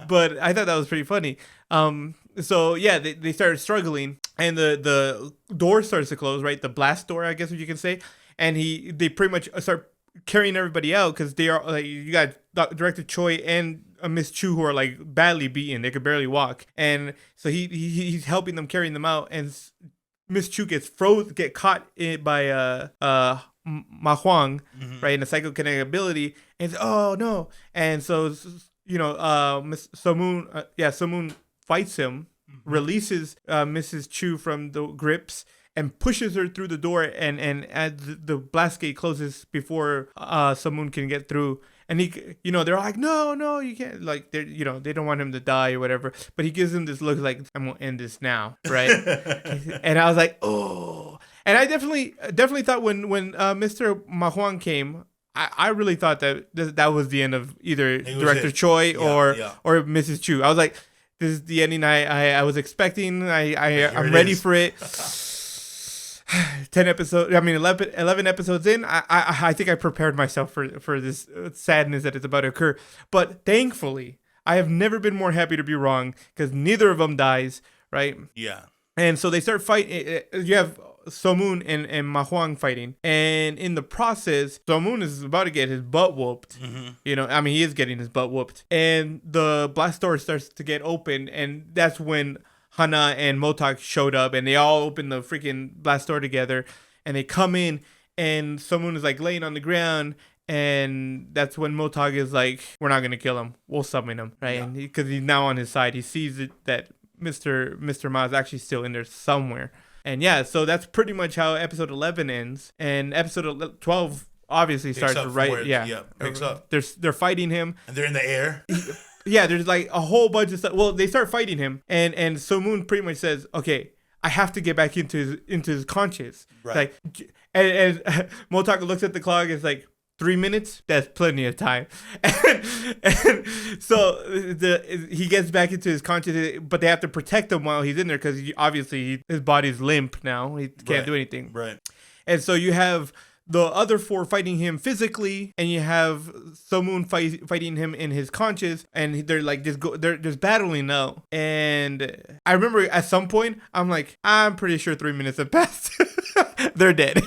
but I thought that was pretty funny. So yeah, they started struggling, and the door starts to close. Right, the blast door, I guess what you can say, and they pretty much start carrying everybody out because they are like, you got Director Choi and Miss Chu who are like badly beaten. They could barely walk, and so he's helping them, carrying them out, and Miss Chu get caught by Ma Huang, right, in the psychokinetic ability, and oh no, and so Miss Somun, Somun fights him, releases Mrs. Chu from the grips, and pushes her through the door, and as the blast gate closes before Somun can get through. And he, they're like, no, you can't. Like, they don't want him to die or whatever. But he gives him this look like, I'm gonna end this now, right? And I was like, oh. And I definitely thought when Mr. Ma Huang came, I really thought that was the end of either Director Choi or Mrs. Chu. I was like, this is the ending I was expecting. I'm ready for it. 11 episodes in, I think I prepared myself for this sadness that is about to occur. But thankfully, I have never been more happy to be wrong, because neither of them dies, right?
Yeah.
And so they start fighting. You have Somun and Ma Huang fighting. And in the process, Somun is about to get his butt whooped. Mm-hmm. He is getting his butt whooped. And the blast door starts to get open. And that's when Hana and Motak showed up, and they all opened the freaking blast door together, and they come in, and someone is like laying on the ground, And that's when Motog is like, we're not going to kill him. We'll summon him, right?
Yeah.
And because he's now on his side. He sees that Mr. Ma is actually still in there somewhere. And yeah, so that's pretty much how episode 11 ends. And episode 12 obviously starts right. Yeah,
picks up.
They're fighting him.
And they're in the air.
Yeah, there's like a whole bunch of stuff. Well, they start fighting him. And So Moon pretty much says, okay, I have to get back into his conscious.
Right.
Like, and Motaka looks at the clock. It's like 3 minutes. That's plenty of time. And so he gets back into his conscious, but they have to protect him while he's in there because obviously his body's limp now. He can't do anything.
Right.
And so you have the other four fighting him physically, and you have So Moon fighting him in his conscious, and they're like they're just battling now. And I remember at some point I'm like, I'm pretty sure 3 minutes have passed. They're dead.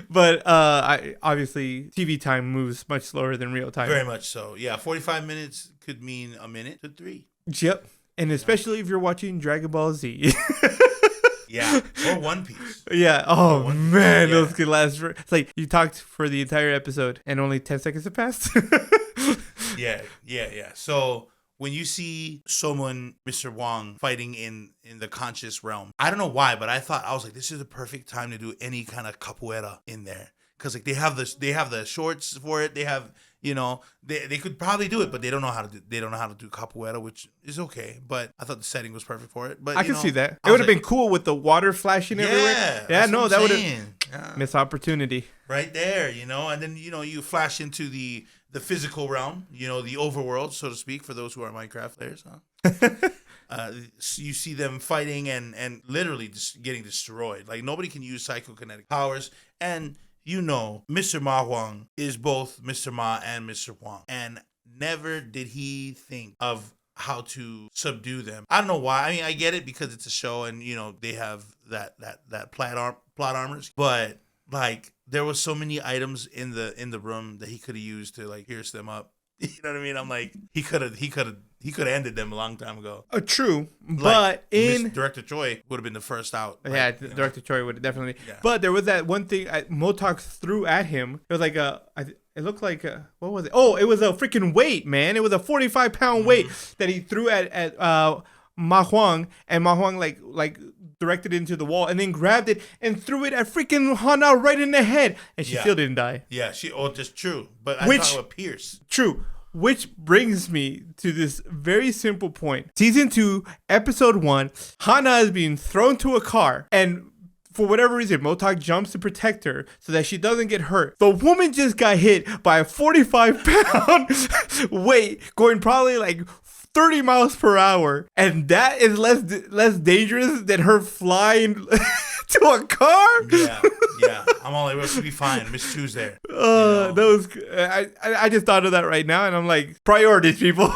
But obviously TV time moves much slower than real time.
Very much so. Yeah, 45 minutes could mean a minute to 3.
Yep. And especially if you're watching Dragon Ball Z.
Yeah, or One Piece.
Yeah. Oh man, those could last for. It's like you talked for the entire episode and only 10 seconds have passed.
Yeah. So when you see someone, Mr. Wong, fighting in the conscious realm, I don't know why, but I was like, this is the perfect time to do any kind of capoeira in there, because like they have the shorts for it. They have. They could probably do it, but they don't know how to do capoeira, which is okay. But I thought the setting was perfect for it. But
I can see that. It would have been cool with the water flashing everywhere. Yeah, no, that would have missed opportunity.
Right there, and then you flash into the physical realm, the overworld, so to speak, for those who are Minecraft players, huh? You see them fighting and literally just getting destroyed. Like nobody can use psychokinetic powers, and Mr. Ma Huang is both Mr. Ma and Mr. Huang. And never did he think of how to subdue them. I don't know why. I mean, I get it because it's a show and, they have that plot armors. But, like, there was so many items in the room that he could have used to, like, pierce them up. You know what I mean? I'm like, he could have ended them a long time ago.
True,
like,
but
Director Choi would have been the first out.
Yeah, Director Choi would have definitely. Yeah. But there was that one thing Motok threw at him. It was like it looked like what was it? Oh, it was a freaking weight, man. It was a 45-pound weight that he threw at Ma Huang, and Ma Huang like directed it into the wall and then grabbed it and threw it at freaking Hana right in the head, and she still didn't die. Yeah,
just true. But I'm talking about Pierce.
True. Which brings me to this very simple point. Season 2, episode 1, Hana is being thrown to a car, and for whatever reason, Motok jumps to protect her so that she doesn't get hurt. The woman just got hit by a 45-pound weight going probably like 30 miles per hour, and that is less dangerous than her flying to a car.
Yeah. I'm all like, we'll be fine. Miss Chu's there.
I just thought of that right now, and I'm like, priorities, people.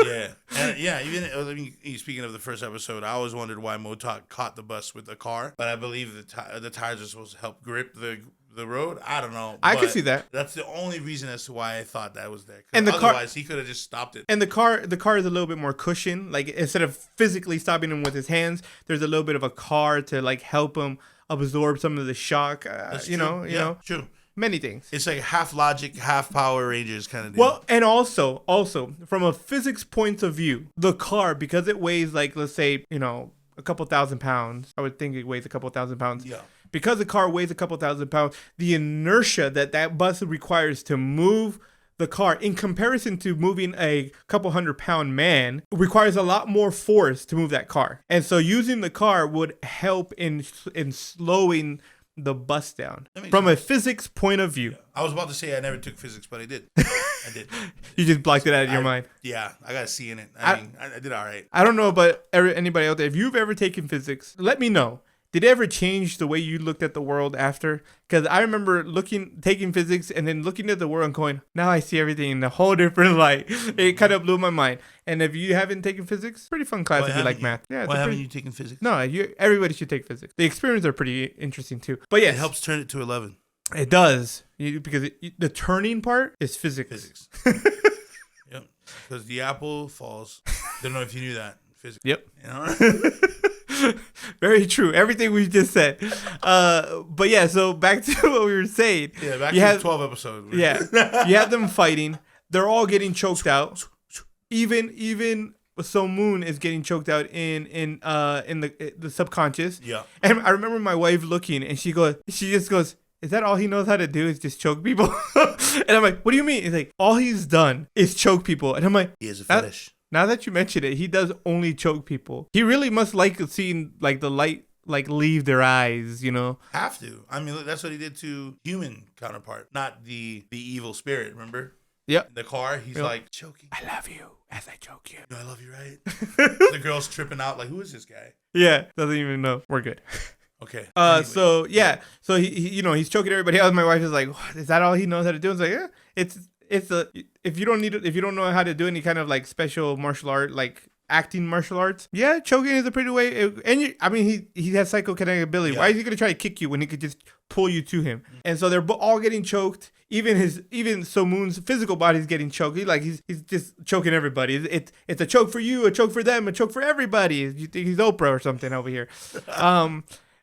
Yeah. And even speaking of the first episode, I always wondered why Motok caught the bus with the car, but I believe the tires are supposed to help grip the road. I don't know.
I could see that.
That's the only reason as to why I thought that was there.
And
otherwise, he could have just stopped it.
And the car is a little bit more cushioned. Like instead of physically stopping him with his hands, there's a little bit of a car to like help him absorb some of the shock.
True.
Many things.
It's like half logic, half Power Rangers kind of deal.
Well, and also from a physics point of view, the car, because it weighs like, let's say, a couple thousand pounds. I would think it weighs a couple thousand pounds.
Yeah.
Because the car weighs a couple thousand pounds, the inertia that bus requires to move the car in comparison to moving a couple 100-pound man requires a lot more force to move that car. And so using the car would help in slowing the bus down from a physics point of view.
Yeah. I was about to say I never took physics, but I did. I did.
You just blocked it out of your mind.
Yeah, I got a C in it. I did all right.
I don't know about anybody out there. If you've ever taken physics, let me know. Did it ever change the way you looked at the world after? Because I remember taking physics and then looking at the world and going, now I see everything in a whole different light. It kind of blew my mind. And if you haven't taken physics, pretty fun class if you like math. Yeah.
Why haven't you taken physics?
No, everybody should take physics. The experiments are pretty interesting too. But yes.
It helps turn it to 11.
It does. Because the turning part is physics.
Yep. Because the apple falls. Don't know if you knew that. Physics.
Yep. Very true. Everything we just said. But yeah, so back to what we were saying.
Yeah, back to the 12 episodes.
Yeah. You have them fighting. They're all getting choked out. Even So Moon is getting choked out in the subconscious.
Yeah.
And I remember my wife looking, and she just goes, is that all he knows how to do is just choke people? And I'm like, what do you mean? He's like, all he's done is choke people. And I'm like,
he is a fetish.
Now that you mention it, he does only choke people. He really must like seeing like the light like leave their eyes, you know?
Have to. I mean, that's what he did to human counterpart, not the evil spirit, remember?
Yep.
In the car, he's like, choking.
I love you as I choke you.
No, I love you, right? The girl's tripping out like, who is this guy?
Yeah, doesn't even know. We're good.
Okay.
Anyway. So he you know, he's choking everybody else. My wife is like, is that all he knows how to do? It's like, yeah, if you don't know how to do any kind of like special martial art, like acting martial arts, yeah, choking is a pretty way. He has psychokinetic ability. Yeah. Why is he gonna try to kick you when he could just pull you to him? And so they're all getting choked. Even So Moon's physical body's getting choked. He's just choking everybody. It's a choke for you, a choke for them, a choke for everybody. You think he's Oprah or something over here.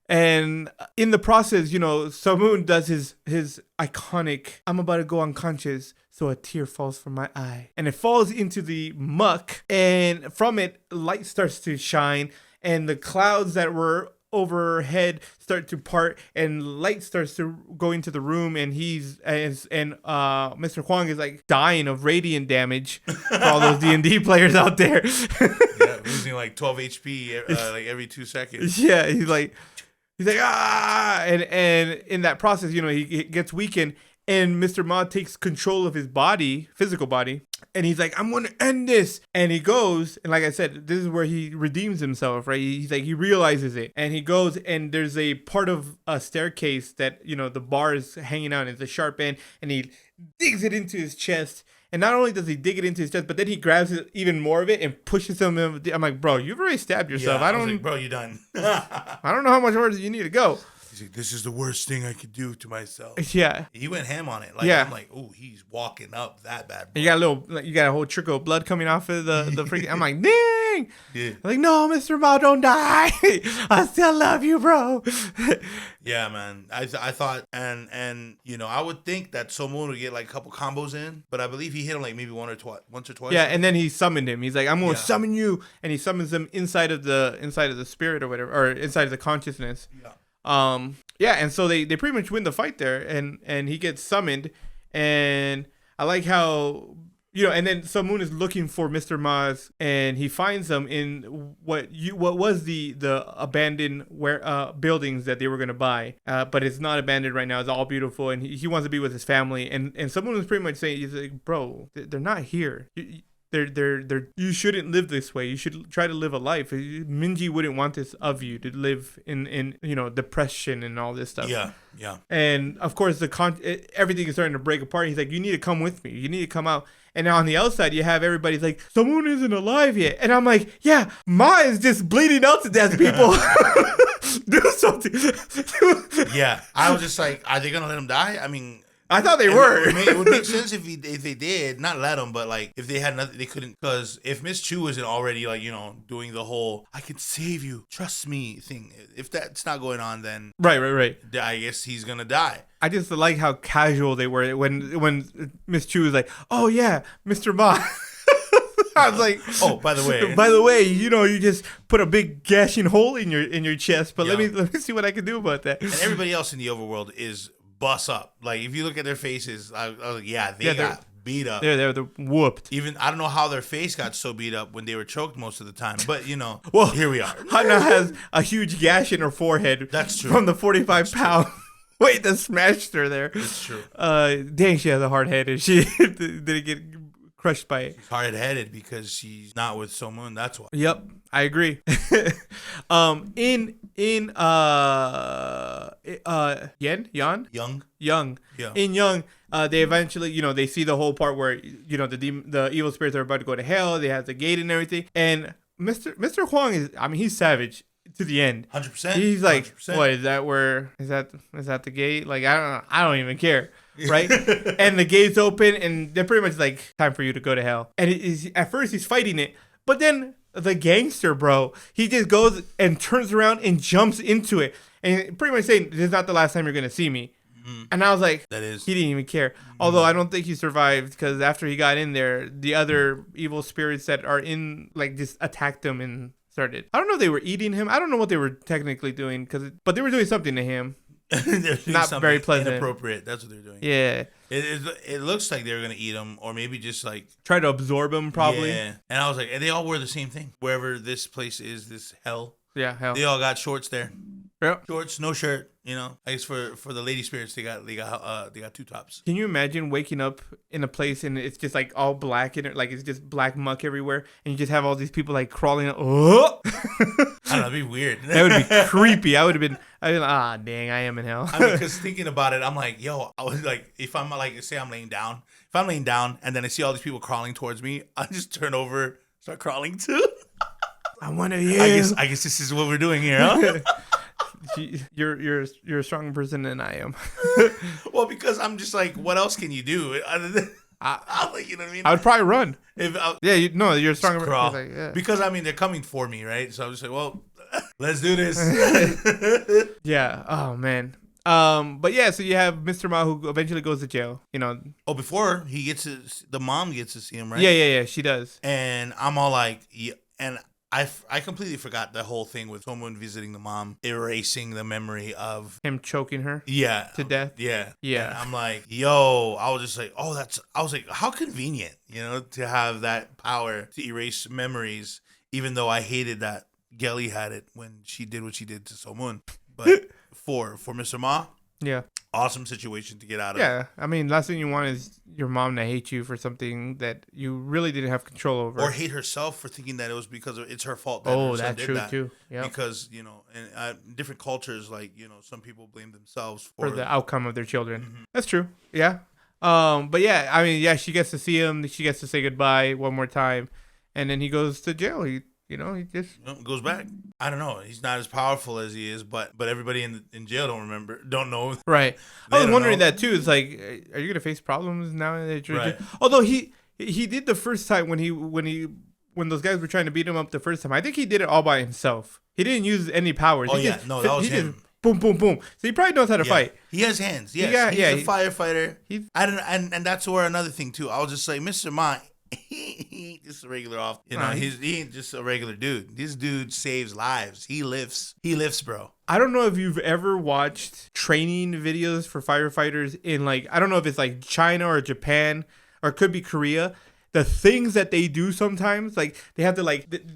And in the process, you know, So Moon does his iconic, I'm about to go unconscious, so a tear falls from my eye. And it falls into the muck, and from it, light starts to shine, and the clouds that were overhead start to part, and light starts to go into the room, and Mr. Huang is like dying of radiant damage for all those D&D players out there.
Yeah, losing like 12 HP like every 2 seconds.
Yeah, he's like and in that process, you know, he gets weakened, and Mr. Ma takes control of his body, physical body, and he's like, I'm going to end this. And he goes, and like I said, this is where he redeems himself, right? He's like, he realizes it, and he goes, and there's a part of a staircase that, you know, the bar is hanging out, and it's a sharp end, and he digs it into his chest. And not only does he dig it into his chest, but then he grabs even more of it and pushes him in. I'm like, bro, you've already stabbed yourself.
Yeah, I was like, bro, you done.
I don't know how much harder you need to go.
He's like, this is the worst thing I could do to myself.
Yeah.
He went ham on it. Like,
yeah.
I'm like, oh, he's walking up that bad. Bro.
You got a whole trickle of blood coming off of the freaking. I'm like, dang.
Yeah.
I'm like, no, Mr. Mao, don't die. I still love you, bro.
Yeah, man. I thought, and you know, I would think that So Moon would get like a couple combos in, but I believe he hit him like maybe once or twice.
Yeah, and then he summoned him. He's like, I'm gonna summon you, and he summons him inside of the spirit or whatever, or inside of the consciousness. Yeah. Yeah, and so they pretty much win the fight there, and he gets summoned, and I like how, you know, and then So Moon is looking for Mr. Maz, and he finds them in what was the abandoned buildings that they were gonna buy, but it's not abandoned right now. It's all beautiful, and he wants to be with his family, and So Moon is pretty much saying, he's like, bro, they're not here. You shouldn't live this way. You should try to live a life. Minji wouldn't want this of you, to live in you know, depression and all this stuff.
Yeah, yeah.
And of course everything is starting to break apart. He's like, you need to come with me. You need to come out. And on the outside, you have everybody's like, So Moon isn't alive yet. And I'm like, yeah, Ma is just bleeding out to death, people. Do something.
Yeah, I was just like, are they gonna let him die? I mean,
I thought they were.
It would make sense if they did, not let them, but like if they had nothing, they couldn't. Because if Miss Chu isn't already, like, you know, doing the whole "I can save you, trust me" thing, if that's not going on, then
right.
I guess he's gonna die.
I just like how casual they were when Miss Chu was like, "Oh yeah, Mr. Ma." I was like,
"Oh, by the
way, you know, you just put a big gashing hole in your chest, but let me see what I can do about that."
And everybody else in the overworld is bust up. Like, if you look at their faces, I was like, they got beat up.
They're whooped.
Even I don't know how their face got so beat up when they were choked most of the time, but you know,
well,
here we are.
Hana has a huge gash in her forehead.
That's true.
From the 45-pound weight that smashed her there.
That's true.
Dang, she has a hard head, and she didn't get crushed by it.
She's hard-headed because she's not with So Moon. That's why.
Yep, I agree. Young.
Yeah.
In Young, they eventually, you know, they see the whole part where, you know, the evil spirits are about to go to hell. They have the gate and everything. And Mr. Huang is, I mean, he's savage to the end.
100%.
He's like,
100%.
What is that? Is that the gate? Like, I don't even care. Right? And the gate's open, and they're pretty much like, time for you to go to hell. And at first he's fighting it, but then the gangster, bro. He just goes and turns around and jumps into it. And pretty much saying, this is not the last time you're going to see me. And I was like,
that is.
He didn't even care. Although I don't think he survived because after he got in there, the other evil spirits that are in, like, just attacked him and started. I don't know if they were eating him. I don't know what they were technically doing, but they were doing something to him. Not very pleasant.
Inappropriate. That's what they're doing.
Yeah.
It looks like they were going to eat him or maybe just, like...
try to absorb him, probably.
Yeah. And I was like, and they all wear the same thing. Wherever this place is, this hell.
Yeah, hell.
They all got shorts there.
Yep.
Shorts, no shirt. You know, I guess for the lady spirits, they got two tops.
Can you imagine waking up in a place and it's just like all black in it, like it's just black muck everywhere, and you just have all these people like crawling up? Oh!
I don't know, it'd be weird.
That would be creepy. I'd be like, dang, I am in hell.
I mean, because thinking about it, I'm like, yo, I was like, if I'm like, say I'm laying down, and then I see all these people crawling towards me, I just turn over, start crawling too.
I'm one of you.
I guess this is what we're doing here, huh?
You're a stronger person than I am.
Well, because I'm just like, what else can you do? I'm like, you know what I mean?
I would probably run. You're a stronger
person.
Like, yeah.
Because I mean, they're coming for me, right? So I'm just like, well, let's do this.
Yeah. Oh man. But yeah, so you have Mr. Ma who eventually goes to jail. You know.
Oh, before he gets the mom gets to see him, right?
Yeah. She does.
And I'm all like, yeah, and I completely forgot the whole thing with someone visiting the mom, erasing the memory of
him choking her.
Yeah.
To death.
Yeah.
Yeah.
And I'm like, yo, I was just like, I was like, how convenient, you know, to have that power to erase memories, even though I hated that Gelly had it when she did what she did to Somun. But for Mr. Ma,
yeah.
Awesome situation to get out of.
Yeah, I mean, last thing you want is your mom to hate you for something that you really didn't have control over,
or hate herself for thinking that it was because it's her fault. That her son
that's
did
true
that.
too. Yeah,
because in different cultures, like some people blame themselves
for the outcome of their children. Mm-hmm. That's true. Yeah. But yeah, I mean, yeah, she gets to see him. She gets to say goodbye one more time, and then he goes to jail. He just
goes back. I don't know. He's not as powerful as he is, but everybody in jail don't know.
Right. I was wondering that too. It's like, are you gonna face problems now that you're right. Although he did the first time when those guys were trying to beat him up the first time. I think he did it all by himself. He didn't use any powers.
Oh, that was him.
Boom, boom, boom. So he probably knows how to fight.
He has hands. Yes. He's a firefighter. And that's where another thing too. I was just like, Mr. Ma, he ain't just a regular he ain't just a regular dude. This dude saves lives. He lifts, bro.
I don't know if you've ever watched training videos for firefighters in I don't know if it's like China or Japan or it could be Korea. The things that they do sometimes, they have to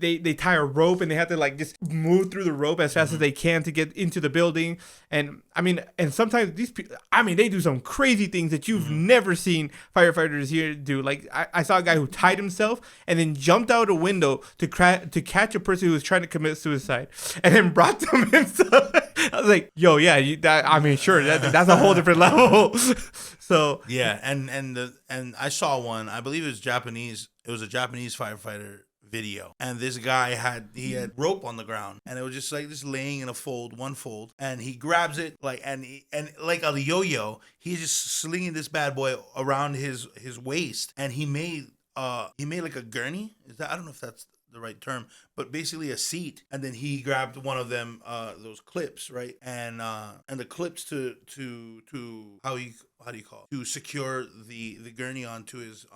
they tie a rope and they have to just move through the rope as fast as they can to get into the building. And I mean, and sometimes these people, they do some crazy things that you've never seen firefighters here do. I saw a guy who tied himself and then jumped out a window to catch a person who was trying to commit suicide and then brought them inside. I was like, yo, yeah, sure, that's a whole different level. So
yeah, and I saw one. I believe it was Japanese. It was a Japanese firefighter video, and this guy had rope on the ground, and it was just laying in one fold, and he grabs it and like a yo-yo, he's just slinging this bad boy around his waist, and he made like a gurney. I don't know if that's the right term, but basically a seat, and then he grabbed one of them those clips, right, and the clips to how do you call it? To secure the gurney on his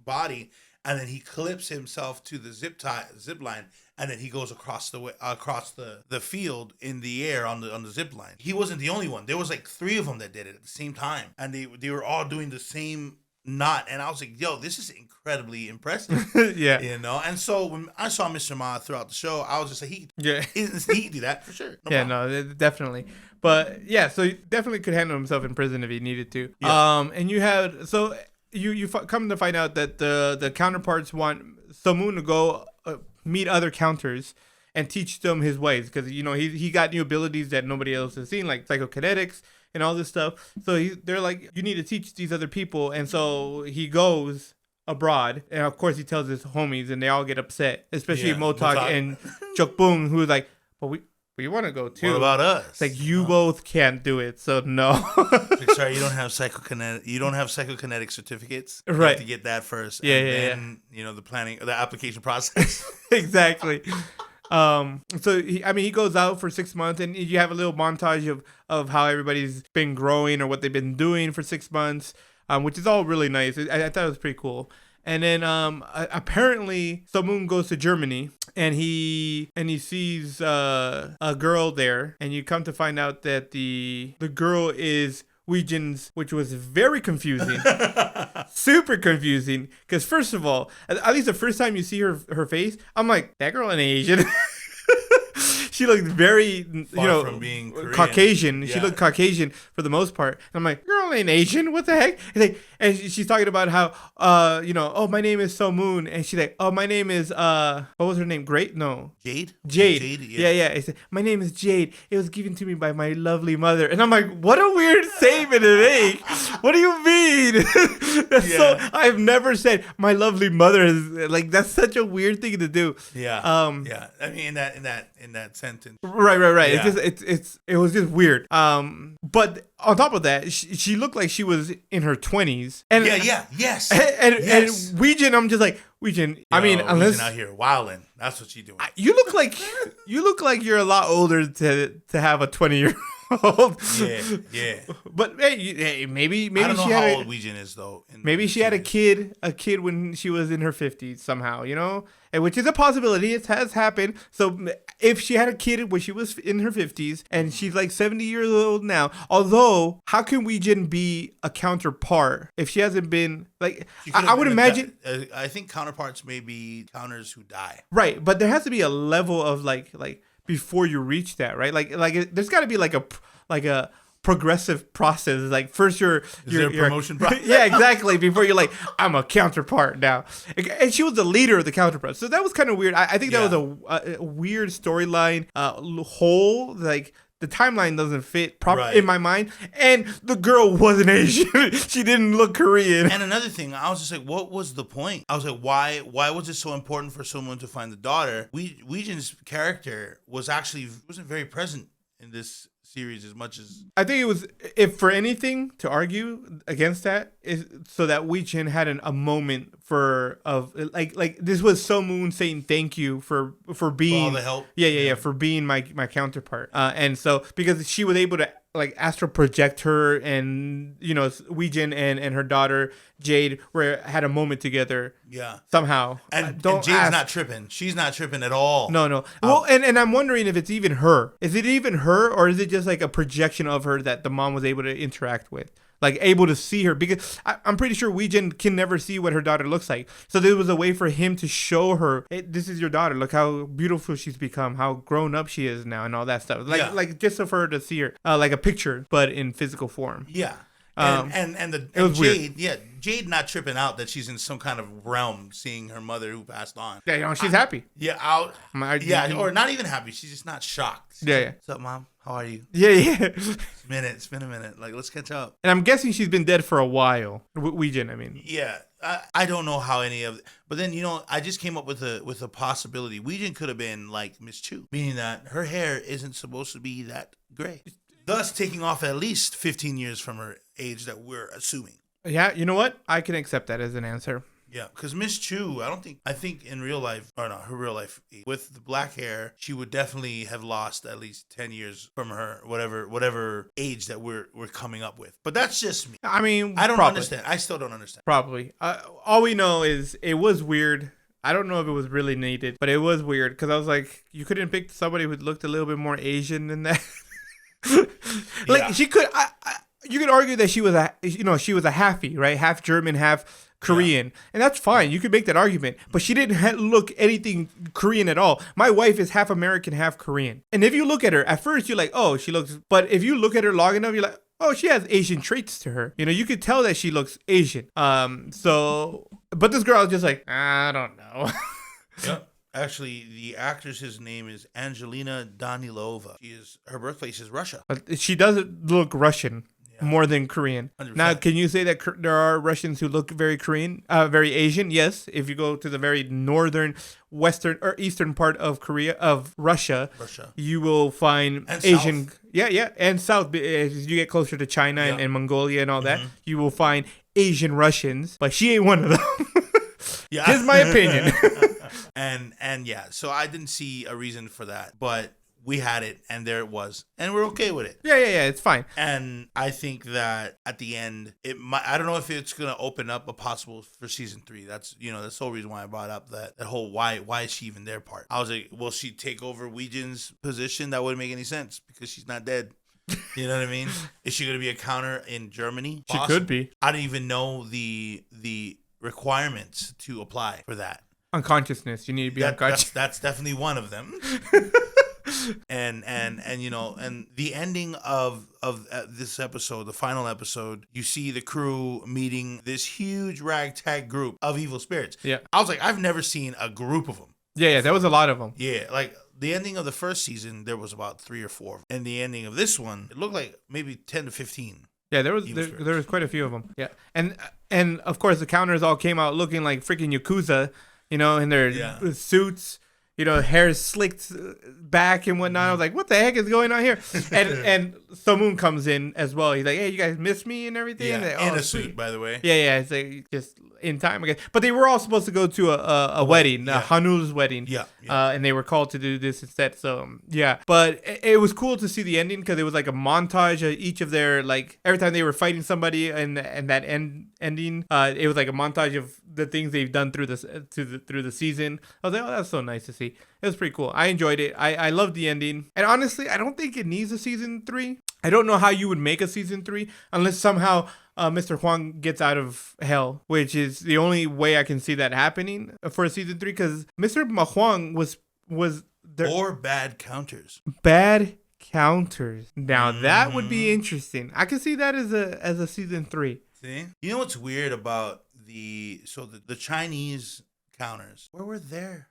body, and then he clips himself to the zip line, and then he goes across the field in the air on the zip line. He wasn't the only one. There was 3 of them that did it at the same time, and they were all doing the same knot, and I was like, yo, this is incredibly impressive.
Yeah.
And so when I saw Mr. Ma throughout the show, I was just like, he could do that for sure.
No, definitely. But yeah, so he definitely could handle himself in prison if he needed to.
Yeah.
And you had, so you come to find out that the counterparts want Somun to go meet other counters and teach them his ways, because he got new abilities that nobody else has seen, like psychokinetics and all this stuff. So they're like, you need to teach these other people. And so he goes abroad, and of course he tells his homies, and they all get upset, especially Motok and Chokbung, who's like, but we we want to go too.
What about us?
It's like, you both can't do it, so no.
Sorry, you don't have psychokinetic. You don't have psychokinetic certificates. You
Right.
have to get that first.
Yeah,
and
yeah,
then, you know, the application process.
Exactly. So he goes out for 6 months, and you have a little montage of how everybody's been growing or what they've been doing for 6 months, which is all really nice. I thought it was pretty cool. And then apparently Moon goes to Germany, and he sees a girl there, and you come to find out that the girl is Weijin's, which was very confusing. Super confusing, because first of all, at least the first time you see her face, I'm like, that girl ain't Asian. She looked very,
Far from being Korean.
Caucasian.
Yeah.
She looked Caucasian for the most part. And I'm like, girl ain't Asian. What the heck? And she's talking about how, oh, my name is So Moon. And she's like, oh, my name is, what was her name? Great? No.
Jade?
Jade. Yeah. I said, my name is Jade. It was given to me by my lovely mother. And I'm like, what a weird statement to make. What do you mean? So I've never said my lovely mother is like, that's such a weird thing to do.
Yeah. Yeah. I mean, in that sentence.
Right.
Yeah.
It was just weird. But on top of that, she looked like she was in her 20s. And
yes.
And Weijin, I'm just like, Weijin. I mean, unless
Weijin out here wilding, that's what she doing.
you look like you're a lot older to have a 20-year-old.
Yeah.
But hey, maybe
I don't know
she
how
had
old Weijin is though.
maybe she had a kid when she was in her 50s somehow, and which is a possibility. It has happened. So if she had a kid when she was in her 50s and she's like 70 years old now, although how can Weijin be a counterpart if she hasn't been like, I would imagine.
I think counterparts may be counters who die.
Right. But there has to be a level of like before you reach that, right? Like there's got to be like a progressive process. Like first you're
a promotion process?
Yeah, exactly. Before you're like, I'm a counterpart now. And she was the leader of the counterpart. So that was kind of weird. I think that was a weird storyline whole. Like the timeline doesn't fit in my mind. And the girl wasn't Asian. She didn't look Korean.
And another thing, I was just like, what was the point? I was like, why was it so important for someone to find the daughter? Weijin's character wasn't very present in this series as much as
I think it was, if for anything to argue against that, is so that Weijin had a moment of this was So Moon saying thank you for being
all the help.
Yeah, for being my counterpart. And so because she was able to like astral project her, and Weijin and her daughter Jade had a moment together.
Yeah.
Somehow.
And Jade's not tripping. She's not tripping at all.
No. Well, and I'm wondering if it's even her. Is it even her, or is it just like a projection of her that the mom was able to interact with? Like able to see her, because I'm pretty sure Weijin can never see what her daughter looks like. So there was a way for him to show her, hey, this is your daughter. Look how beautiful she's become, how grown up she is now, and all that stuff. Like just for her to see her, like a picture, but in physical form.
Yeah. Jade not tripping out that she's in some kind of realm seeing her mother who passed on.
Yeah, she's happy.
Yeah, or not even happy. She's just not shocked.
Yeah.
What's up, Mom? How are you?
Yeah.
It's been a minute. Like, let's catch up.
And I'm guessing she's been dead for a while. Weijin, I mean.
Yeah. I don't know how any of, but then I just came up with a possibility. Weijin could have been like Miss Chu, meaning that her hair isn't supposed to be that gray, thus taking off at least 15 years from her age that we're assuming.
Yeah, you know what? I can accept that as an answer.
Yeah, because Miss Chu, I think in real life, or not her real life, with the black hair, she would definitely have lost at least 10 years from her whatever age that we're coming up with. But that's just me.
I mean,
I don't understand. I still don't understand.
Probably. All we know is it was weird. I don't know if it was really needed, but it was weird because I was like, you couldn't pick somebody who looked a little bit more Asian than that. She could. You could argue that she was a halfie, right? Half German, half Korean, and that's fine. You could make that argument, but she didn't look anything Korean at all. My wife is half American, half Korean, and if you look at her at first, you're like, oh, she looks. But if you look at her long enough, you're like, oh, she has Asian traits to her. You could tell that she looks Asian. But this girl is just like, I don't know.
Yep. Actually, the actress's name is Angelina Danilova. Her birthplace is Russia.
But she doesn't look Russian. more than Korean.
100%.
Now, can you say that there are Russians who look very Korean, very Asian? Yes. If you go to the very northern, western, or eastern part of Russia, you will find
and
Asian.
South.
Yeah, and South. As you get closer to China and Mongolia and all that, you will find Asian Russians. But she ain't one of them.
Yeah,
here's my opinion.
and yeah, so I didn't see a reason for that, but we had it, and there it was, and we're okay with it.
Yeah, it's fine.
And I think that at the end, I don't know if it's gonna open up a possible for season 3. That's that's the whole reason why I brought up that whole why is she even there part. I was like, will she take over Weejan's position? That wouldn't make any sense because she's not dead. You know what I mean? Is she gonna be a counter in Germany?
She could be.
I don't even know the requirements to apply for that.
Unconsciousness. You need to be unconscious.
That's definitely one of them. and the ending of this episode, the final episode, you see the crew meeting this huge ragtag group of evil spirits.
Yeah.
I was like, I've never seen a group of them.
Yeah, there was a lot of them.
Yeah, like the ending of the first season, there was about 3 or 4 of them. And the ending of this one, it looked like maybe 10 to 15.
Yeah, there was quite a few of them. Yeah, and of course the counters all came out looking like freaking Yakuza, in their suits, hair slicked back and whatnot. I was like, what the heck is going on here? And Somun comes in as well. He's like, hey, you guys miss me and everything.
Yeah,
like,
in a suit, by the way.
Yeah, it's like just in time again. But they were all supposed to go to a wedding, Hanul's wedding.
Yeah.
And they were called to do this instead. So, yeah. But it was cool to see the ending because it was like a montage of each of their, like, every time they were fighting somebody and that ending, it was like a montage of the things they've done through the season. I was like, oh, that's so nice to see. It was pretty cool. I enjoyed it. I loved the ending. And honestly, I don't think it needs a season 3. I don't know how you would make a season 3 unless somehow Mr. Huang gets out of hell, which is the only way I can see that happening for a season 3. Because Mr. Huang was there.
Or bad counters.
Bad counters. Now that would be interesting. I can see that as a season 3.
See? You know what's weird about the Chinese counters? Where were they?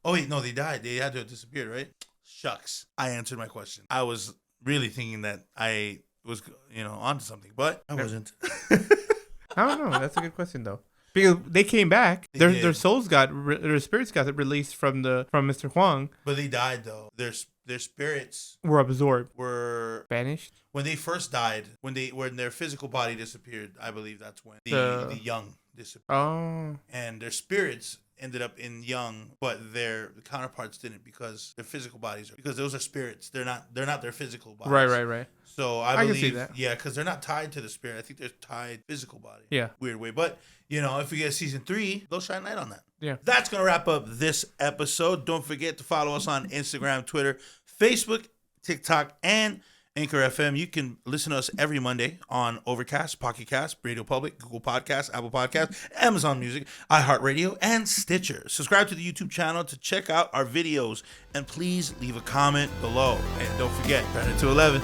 Oh wait, no, they died. They had to have disappeared, right? Shucks. I answered my question. I was really thinking that I was, onto something, but I wasn't.
I don't know. That's a good question though, because they came back. Their souls their spirits got released from Mr. Huang.
But they died though. Their spirits
were absorbed.
Were
banished
when they first died. When their physical body disappeared, I believe that's when the young disappeared. Oh. And their spirits ended up in young, but their counterparts didn't because their physical bodies because those are spirits. They're not their physical bodies.
Right.
So I believe,
can see that.
Yeah, because they're not tied to the spirit. I think they're tied physical body.
Yeah.
Weird way. But, if we get season 3, they'll shine light on that.
Yeah.
That's going to wrap up this episode. Don't forget to follow us on Instagram, Twitter, Facebook, TikTok, and Anchor FM. You can listen to us every Monday on Overcast, Pocket Cast, Radio Public, Google Podcasts, Apple Podcasts, Amazon Music, iHeartRadio, and Stitcher. Subscribe to the YouTube channel to check out our videos. And please leave a comment below. And don't forget, turn it to 11.